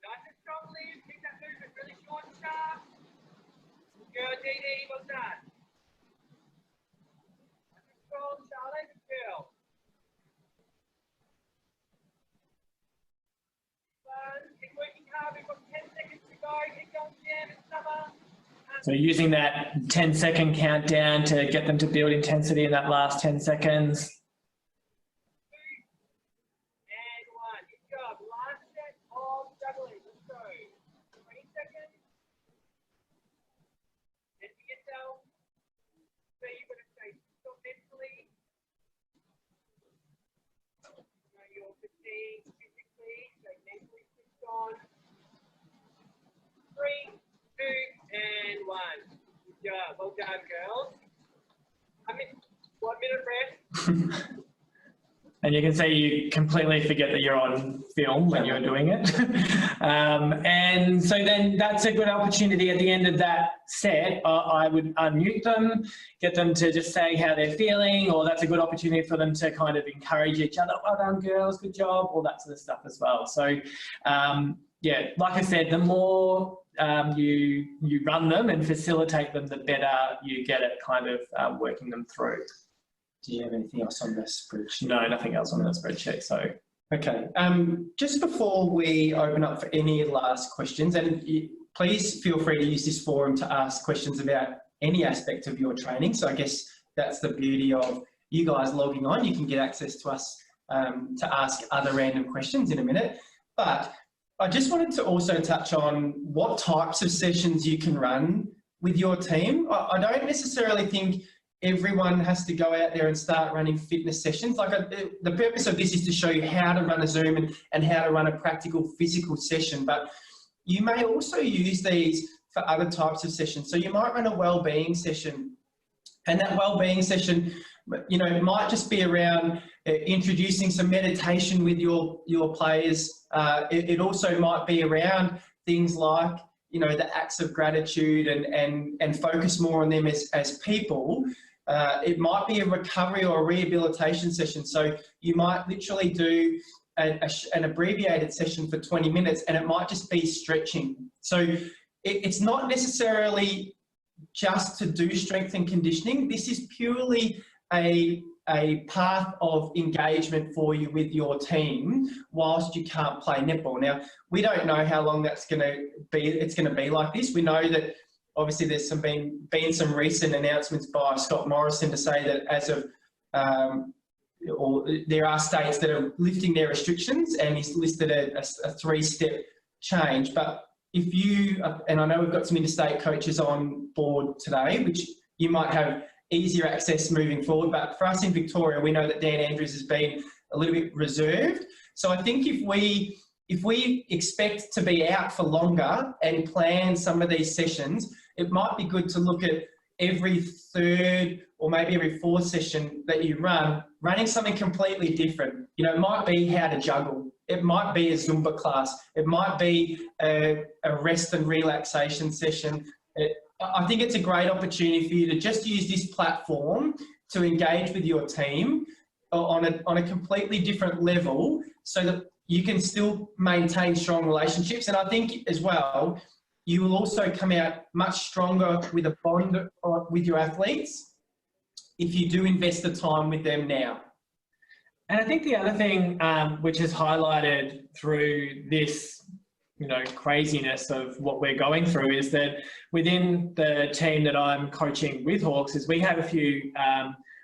Nice and strong, Liv. Keep that movement really short and sharp. Good, DD. Well done. Nice and strong, Charlotte. Good girl. Keep working hard. We've got 10 seconds to go. Keep going, Jen. It's summer. So using that 10-second countdown to get them to build intensity in that last 10 seconds. And 1. Good job. Last set of juggling. Let's go. 20 seconds. Then for yourself. So you've got to stay still mentally. Know your fatigue physically. Stay mentally switched on. 3, 2, and 1. Good job. Well done, girls. 1 minute rest. And you can see you completely forget that you're on film when you're doing it. And so then that's a good opportunity at the end of that set. I would unmute them, get them to just say how they're feeling, or that's a good opportunity for them to kind of encourage each other. Well done, girls, good job, all that sort of stuff as well. So yeah, like I said, the more you run them and facilitate them, the better you get at kind of working them through. Do you have anything else on the spreadsheet? No, nothing else on the spreadsheet. So okay. Just before we open up for any last questions, and please feel free to use this forum to ask questions about any aspect of your training. So I guess that's the beauty of you guys logging on. You can get access to us to ask other random questions in a minute. But I just wanted to also touch on what types of sessions you can run with your team. I don't necessarily think everyone has to go out there and start running fitness sessions. Like the purpose of this is to show you how to run a Zoom and how to run a practical physical session, but you may also use these for other types of sessions. So you might run a wellbeing session, and that wellbeing session, you know, it might just be around introducing some meditation with your players. It also might be around things like, you know, the acts of gratitude and focus more on them as people. It might be a recovery or a rehabilitation session. So you might literally do an abbreviated session for 20 minutes, and it might just be stretching. So it's not necessarily just to do strength and conditioning. This is purely a path of engagement for you with your team whilst you can't play netball. Now, we don't know how long that's going to be. It's going to be like this. We know that obviously there's been some recent announcements by Scott Morrison to say that as of or there are states that are lifting their restrictions, and he's listed a 3-step change. But if you, and I know we've got some interstate coaches on board today, which you might have easier access moving forward, but for us in Victoria, we know that Dan Andrews has been a little bit reserved. So I think if we expect to be out for longer and plan some of these sessions, it might be good to look at every 3rd or maybe every 4th session that you running something completely different. You know, it might be how to juggle. It might be a Zumba class. It might be a rest and relaxation session. I think it's a great opportunity for you to just use this platform to engage with your team on a completely different level, so that you can still maintain strong relationships. And I think as well, you will also come out much stronger with a bond with your athletes if you do invest the time with them now. And I think the other thing which is highlighted through this, you know, craziness of what we're going through is that within the team that I'm coaching with Hawks is we have a few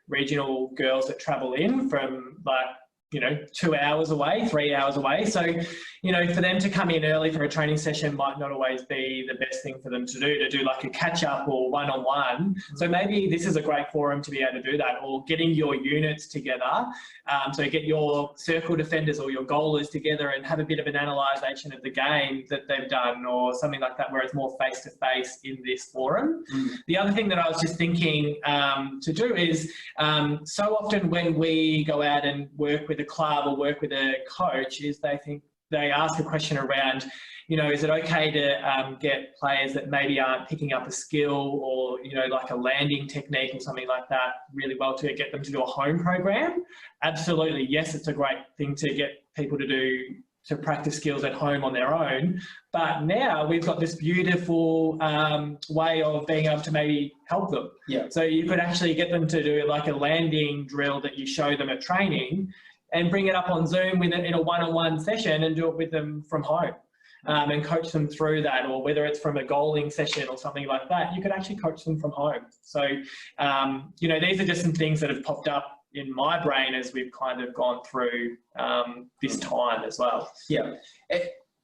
regional girls that travel in from, like, you know, 2 hours away, 3 hours away. So, you know, for them to come in early for a training session might not always be the best thing for them to do like a catch up or one-on-one. So maybe this is a great forum to be able to do that, or getting your units together. So get your circle defenders or your goalers together and have a bit of an analysation of the game that they've done, or something like that, where it's more face-to-face in this forum. The other thing that I was just thinking to do is so often when we go out and work with a club or work with a coach, is they ask a question around, you know, is it okay to get players that maybe aren't picking up a skill, or, you know, like a landing technique or something like that really well, to get them to do a home program? Absolutely, yes, it's a great thing to get people to do to practice skills at home on their own. But now we've got this beautiful way of being able to maybe help them. Yeah. So you could actually get them to do like a landing drill that you show them at training and bring it up on Zoom in a one-on-one session and do it with them from home. And coach them through that, or whether it's from a goaling session or something like that, you could actually coach them from home. So, you know, these are just some things that have popped up in my brain as we've kind of gone through this time as well. Yeah.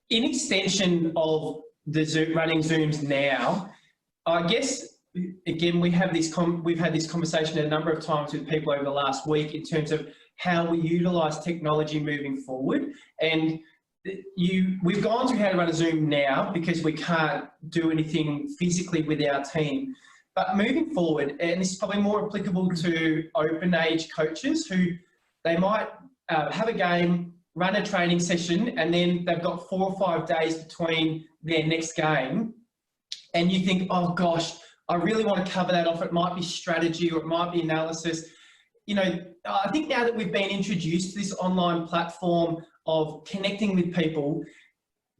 In extension of the Zoom, running Zooms now, I guess, again, we've had this conversation a number of times with people over the last week in terms of how we utilise technology moving forward. And we've gone through how to run a Zoom now because we can't do anything physically with our team. But moving forward, and this is probably more applicable to open age coaches who they might have a game, run a training session, and then they've got 4 or 5 days between their next game. And you think, oh gosh, I really want to cover that off. It might be strategy or it might be analysis. You know, I think now that we've been introduced to this online platform of connecting with people,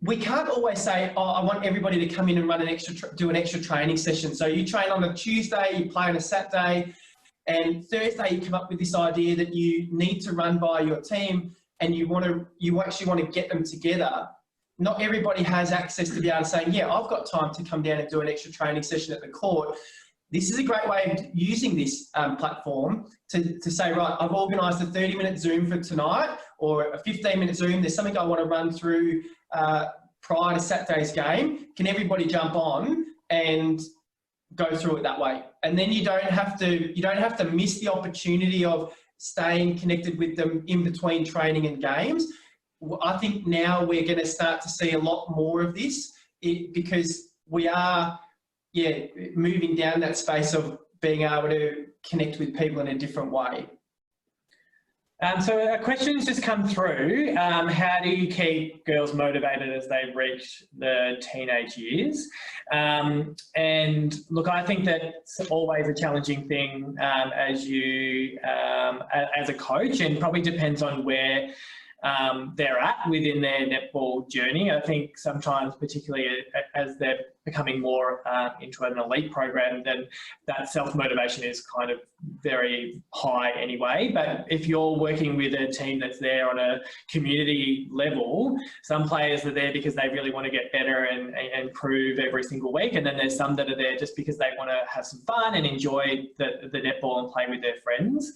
we can't always say, oh, I want everybody to come in and run do an extra training session. So you train on a Tuesday, you play on a Saturday, and Thursday you come up with this idea that you need to run by your team and you actually want to get them together. Not everybody has access to be able to say, yeah, I've got time to come down and do an extra training session at the court. This is a great way of using this platform to say, right, I've organised a 30-minute Zoom for tonight or a 15-minute Zoom. There's something I want to run through prior to Saturday's game. Can everybody jump on and go through it that way? And then you don't have to miss the opportunity of staying connected with them in between training and games. I think now we're going to start to see a lot more of this because we are moving down that space of being able to connect with people in a different way. So a question's just come through. How do you keep girls motivated as they reach the teenage years? And look, I think that's always a challenging thing as a coach, and probably depends on where they're at within their netball journey. I think sometimes, particularly as they're becoming more into an elite program, then that self-motivation is kind of very high anyway. But if you're working with a team that's there on a community level, some players are there because they really want to get better and improve every single week. And then there's some that are there just because they want to have some fun and enjoy the netball and play with their friends.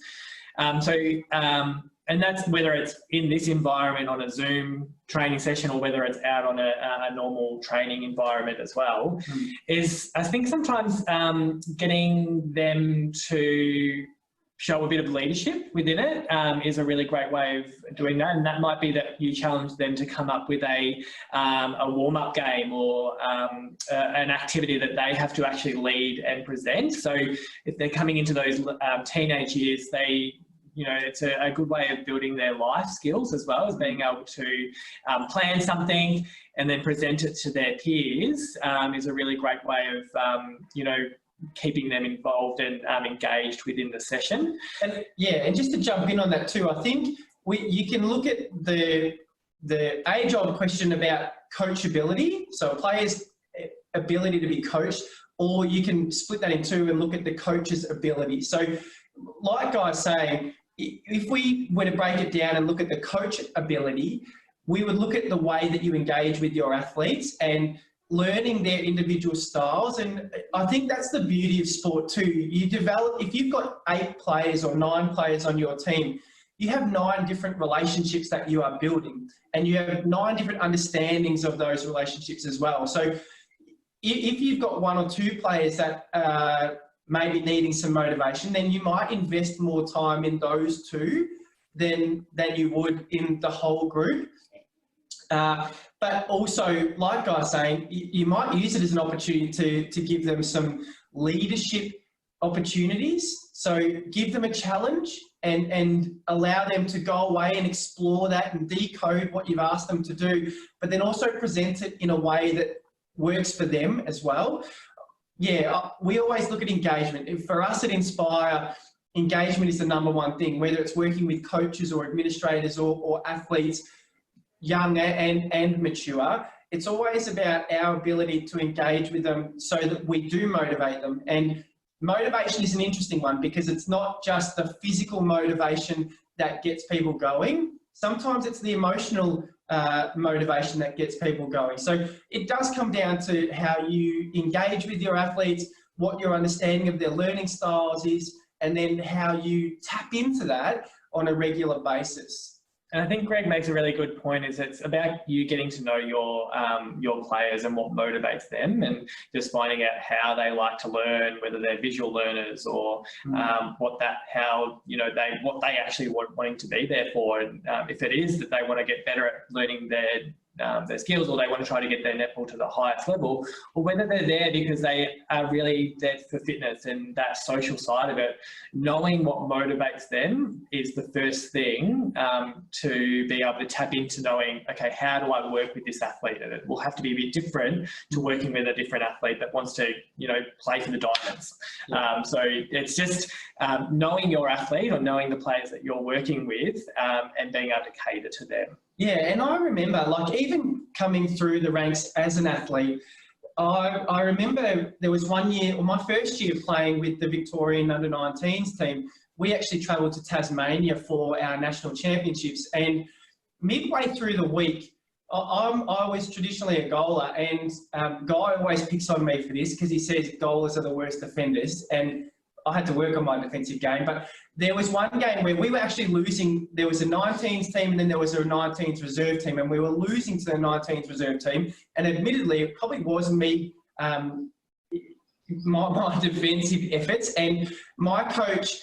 And that's whether it's in this environment on a Zoom training session or whether it's out on a normal training environment as well, is I think sometimes getting them to show a bit of leadership within it is a really great way of doing that. And that might be that you challenge them to come up with a warm-up game or an activity that they have to actually lead and present. So if they're coming into those teenage years, it's a good way of building their life skills as well as being able to plan something and then present it to their peers is a really great way of, keeping them involved and engaged within the session. And just to jump in on that too, I think you can look at the age-old question about coachability, so a player's ability to be coached, or you can split that in two and look at the coach's ability. So like I was saying, if we were to break it down and look at the coach ability, we would look at the way that you engage with your athletes and learning their individual styles. And I think that's the beauty of sport too. If you've got 8 players or 9 players on your team, you have 9 different relationships that you are building, and you have 9 different understandings of those relationships as well. So if you've got 1 or 2 players that maybe needing some motivation, then you might invest more time in those 2 than you would in the whole group. But also, like I was saying, you might use it as an opportunity to give them some leadership opportunities. So give them a challenge and allow them to go away and explore that and decode what you've asked them to do, but then also present it in a way that works for them as well. Yeah, we always look at engagement. For us at Inspire, engagement is the #1 thing, whether it's working with coaches or administrators or athletes. young and mature, it's always about our ability to engage with them so that we do motivate them. And motivation is an interesting one because it's not just the physical motivation that gets people going. Sometimes it's the emotional motivation that gets people going. So it does come down to how you engage with your athletes, what your understanding of their learning styles is, and then how you tap into that on a regular basis. And I think Greg makes a really good point, is it's about you getting to know your players and what motivates them, and just finding out how they like to learn, whether they're visual learners or what they actually wanting to be there for. And if it is that they want to get better at learning their skills, or they want to try to get their netball to the highest level, or whether they're there because they are really there for fitness and that social side of it. Knowing what motivates them is the first thing to be able to tap into knowing, okay, how do I work with this athlete? And it will have to be a bit different to working with a different athlete that wants to, play for the Diamonds. So it's just knowing your athlete, or knowing the players that you're working with, and being able to cater to them. Yeah, and I remember, like, even coming through the ranks as an athlete, I remember there was one year, or my first year playing with the Victorian under-19s team, we actually travelled to Tasmania for our national championships. And midway through the week, I was traditionally a goaler, and Guy always picks on me for this because he says goalers are the worst defenders, and I had to work on my defensive game. But there was one game where we were actually losing. There was a 19s team and then there was a 19s reserve team, and we were losing to the 19s reserve team. And admittedly, it probably was me, my defensive efforts. And my coach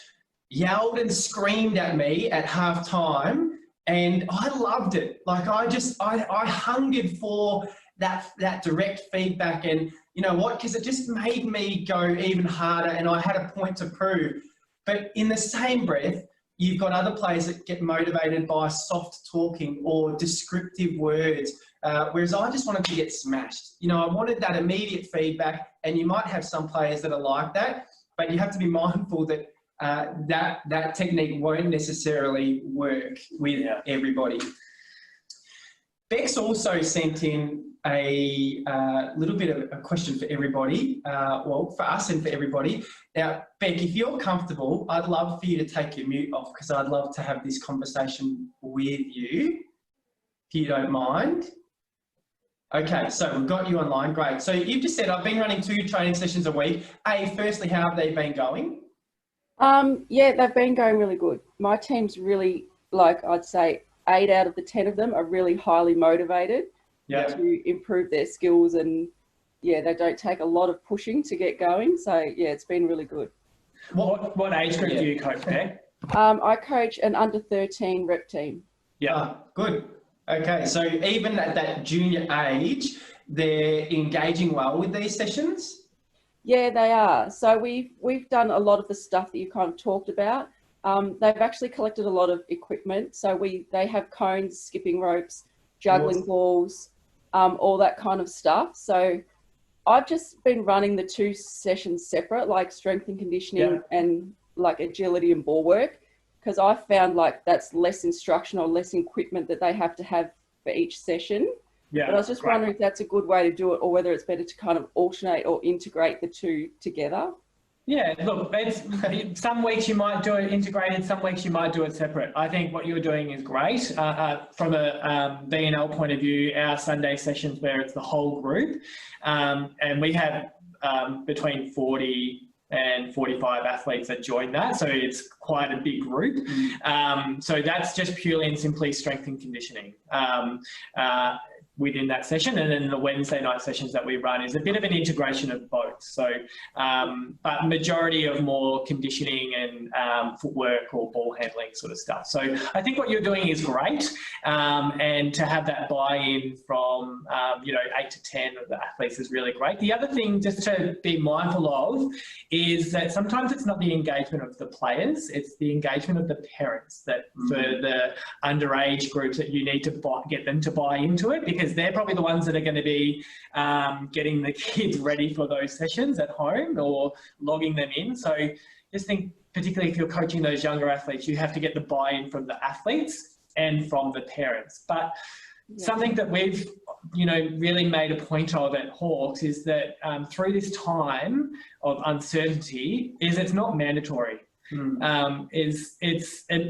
yelled and screamed at me at half time, and I loved it. Like, I hungered for that direct feedback. And you know what? Because it just made me go even harder, and I had a point to prove. But in the same breath, you've got other players that get motivated by soft talking or descriptive words, whereas I just wanted to get smashed. I wanted that immediate feedback, and you might have some players that are like that, but you have to be mindful that that technique won't necessarily work with everybody. Bex also sent in a little bit of a question for everybody, well, for us and for everybody. Now, Beck, if you're comfortable, I'd love for you to take your mute off, because I'd love to have this conversation with you, if you don't mind. Okay, so we've got you online, great. So you've just said, I've been running 2 training sessions a week. Firstly, how have they been going? Yeah, they've been going really good. My team's really, I'd say 8 out of the 10 of them are really highly motivated to improve their skills, and they don't take a lot of pushing to get going. So it's been really good. What age group do you coach, Beck? I coach an under 13 rep team. Yeah, good. Okay, so even at that junior age, they're engaging well with these sessions? Yeah, they are. So we've done a lot of the stuff that you kind of talked about. They've actually collected a lot of equipment. So they have cones, skipping ropes, juggling balls, all that kind of stuff. So I've just been running the 2 sessions separate, like strength and conditioning and like agility and ball work, because I found that's less instruction or less equipment that they have to have for each session. But I was just wondering if that's a good way to do it, or whether it's better to kind of alternate or integrate the 2 together. Yeah, look, some weeks you might do it integrated, some weeks you might do it separate. I think what you're doing is great. From a B&L point of view, our Sunday sessions where it's the whole group, and we have between 40 and 45 athletes that join that, so it's quite a big group. So that's just purely and simply strength and conditioning within that session, and then the Wednesday night sessions that we run is a bit of an integration of both. So, but majority of more conditioning and footwork or ball handling sort of stuff. So I think what you're doing is great, and to have that buy-in from 8 to 10 of the athletes is really great. The other thing just to be mindful of is that sometimes it's not the engagement of the players, it's the engagement of the parents that for the underage groups that you need to get them to buy into it, because they're probably the ones that are going to be getting the kids ready for those sessions at home or logging them in. So just think, particularly if you're coaching those younger athletes, you have to get the buy-in from the athletes and from the parents. But something that we've, really made a point of at Hawks is that through this time of uncertainty, it's not mandatory. It's an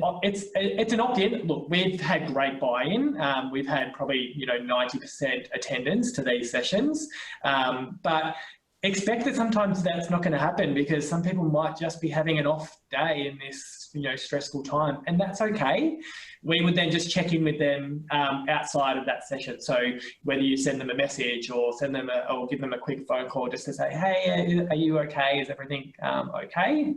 opt-in. Look, we've had great buy-in. We've had probably 90% attendance to these sessions, but expect that sometimes that's not going to happen because some people might just be having an off day in this stressful time, and that's okay. We would then just check in with them outside of that session. So whether you send them a message or or give them a quick phone call just to say, hey, are you okay? Is everything okay?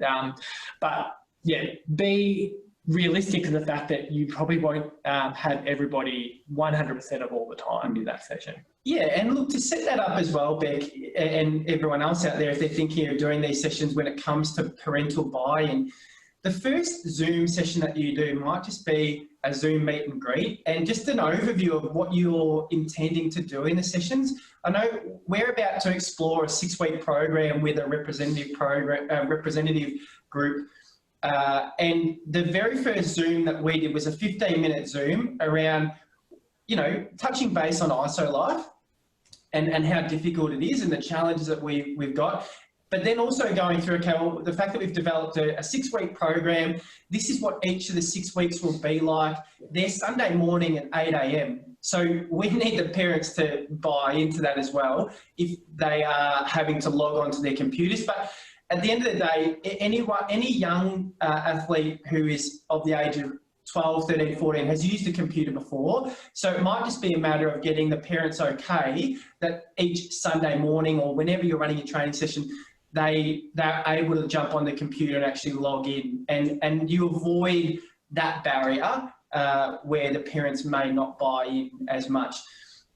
But yeah, be realistic to the fact that you probably won't have everybody 100% of all the time in that session. Yeah, and look, to set that up as well, Beck, and everyone else out there, if they're thinking of doing these sessions when it comes to parental buy-in, the first Zoom session that you do might just be a Zoom meet and greet and just an overview of what you're intending to do in the sessions. I know we're about to explore a 6-week program with a representative group. And the very first Zoom that we did was a 15-minute Zoom around, touching base on ISO life and how difficult it is and the challenges that we've got. But then also going through, okay, well, the fact that we've developed a 6-week program, this is what each of the 6 weeks will be like. They're Sunday morning at 8 a.m. So we need the parents to buy into that as well if they are having to log on to their computers. But at the end of the day, any young athlete who is of the age of 12, 13, 14 has used a computer before. So it might just be a matter of getting the parents okay that each Sunday morning or whenever you're running a training session, they're able to jump on the computer and actually log in, and you avoid that barrier where the parents may not buy in as much.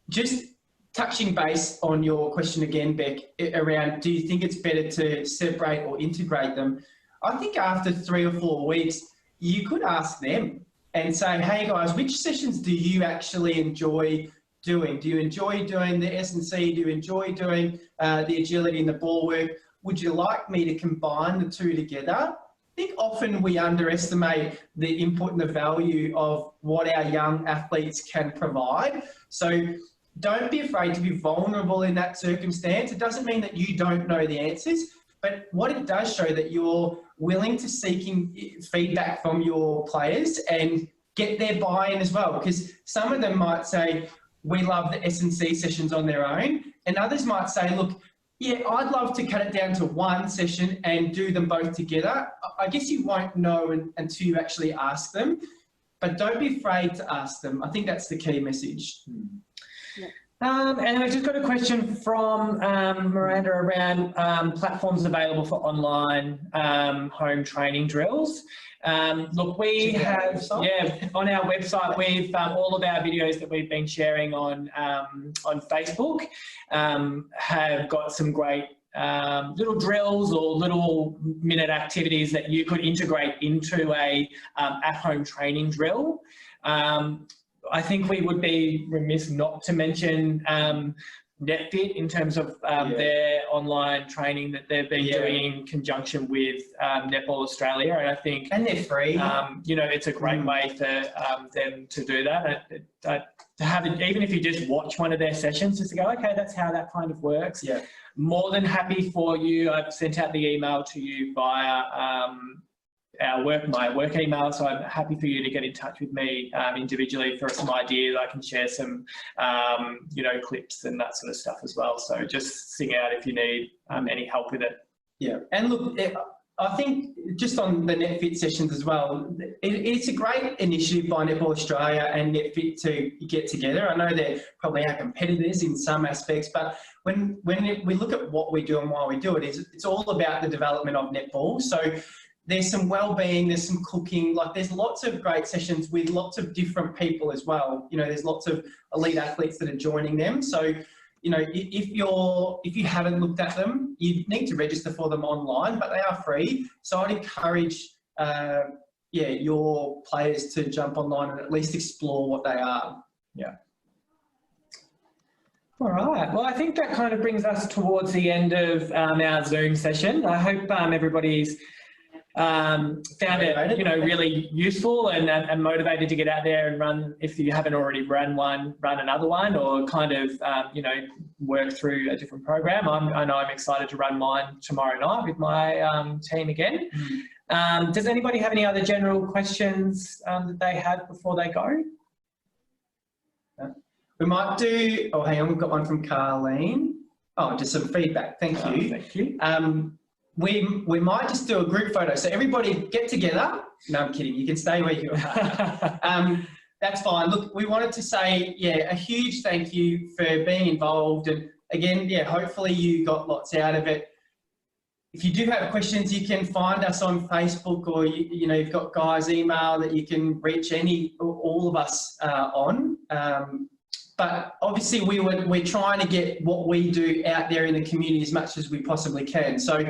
Just touching base on your question again, Beck, around do you think it's better to separate or integrate them? I think after 3 or 4 weeks, you could ask them and say, hey guys, which sessions do you actually enjoy doing? Do you enjoy doing the S&C? Do you enjoy doing the agility and the ball work? Would you like me to combine the two together? I think often we underestimate the input and the value of what our young athletes can provide. So don't be afraid to be vulnerable in that circumstance. It doesn't mean that you don't know the answers, but what it does show that you're willing to seeking feedback from your players and get their buy-in as well. Because some of them might say, we love the S&C sessions on their own, and others might say, look, yeah, I'd love to cut it down to one session and do them both together. I guess you won't know until you actually ask them, but don't be afraid to ask them. I think that's the key message. Yeah. And I've just got a question from Miranda around platforms available for online home training drills. Look, we have, on our website, we've all of our videos that we've been sharing on Facebook have got some great little drills or little minute activities that you could integrate into a at-home training drill. I think we would be remiss not to mention NetFit in terms of their online training that they've been doing in conjunction with Netball Australia, and I think they're free. It's a great way for them to do that. To have it, even if you just watch one of their sessions, just to go, okay, that's how that kind of works. Yeah. More than happy for you. I've sent out the email to you via my work email, so I'm happy for you to get in touch with me individually for some ideas. I can share some, clips and that sort of stuff as well. So just sing out if you need any help with it. Yeah, and look, I think just on the NetFit sessions as well, it's a great initiative by Netball Australia and NetFit to get together. I know they're probably our competitors in some aspects, but when we look at what we do and why we do it, it's all about the development of netball. So there's some well-being, there's some cooking, like there's lots of great sessions with lots of different people as well. There's lots of elite athletes that are joining them. So, if you haven't looked at them, you need to register for them online, but they are free. So I'd encourage, your players to jump online and at least explore what they are. Yeah. All right. Well, I think that kind of brings us towards the end of our Zoom session. I hope everybody's found it, you know, really useful and motivated to get out there and run. If you haven't already run one, run another one, or kind of, you know, work through a different program. I know I'm excited to run mine tomorrow night with my team again. Does anybody have any other general questions that they have before they go? We might do, oh, hang on, we've got one from Carleen. Oh, just some feedback. Thank you. Thank you. We might just do a group photo. So everybody get together. No, I'm kidding. You can stay where you are. That's fine. Look, we wanted to say, yeah, a huge thank you for being involved. And again, yeah, hopefully you got lots out of it. If you do have questions, you can find us on Facebook, or you know, you've got Guy's email that you can reach all of us on. But obviously we're trying to get what we do out there in the community as much as we possibly can. So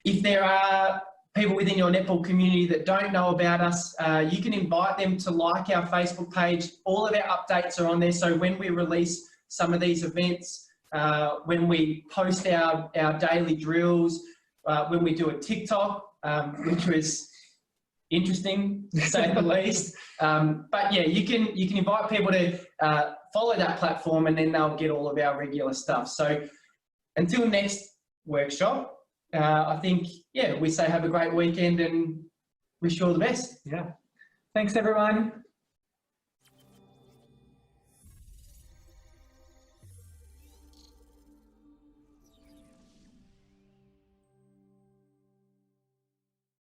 if there are people within your netball community that don't know about us, you can invite them to like our Facebook page. All of our updates are on there. So when we release some of these events, when we post our daily drills, when we do a TikTok, which was interesting to say the least. But yeah, you can invite people to follow that platform, and then they'll get all of our regular stuff. So until next workshop, I think, yeah, we say have a great weekend and wish you all the best. Yeah. Thanks, everyone.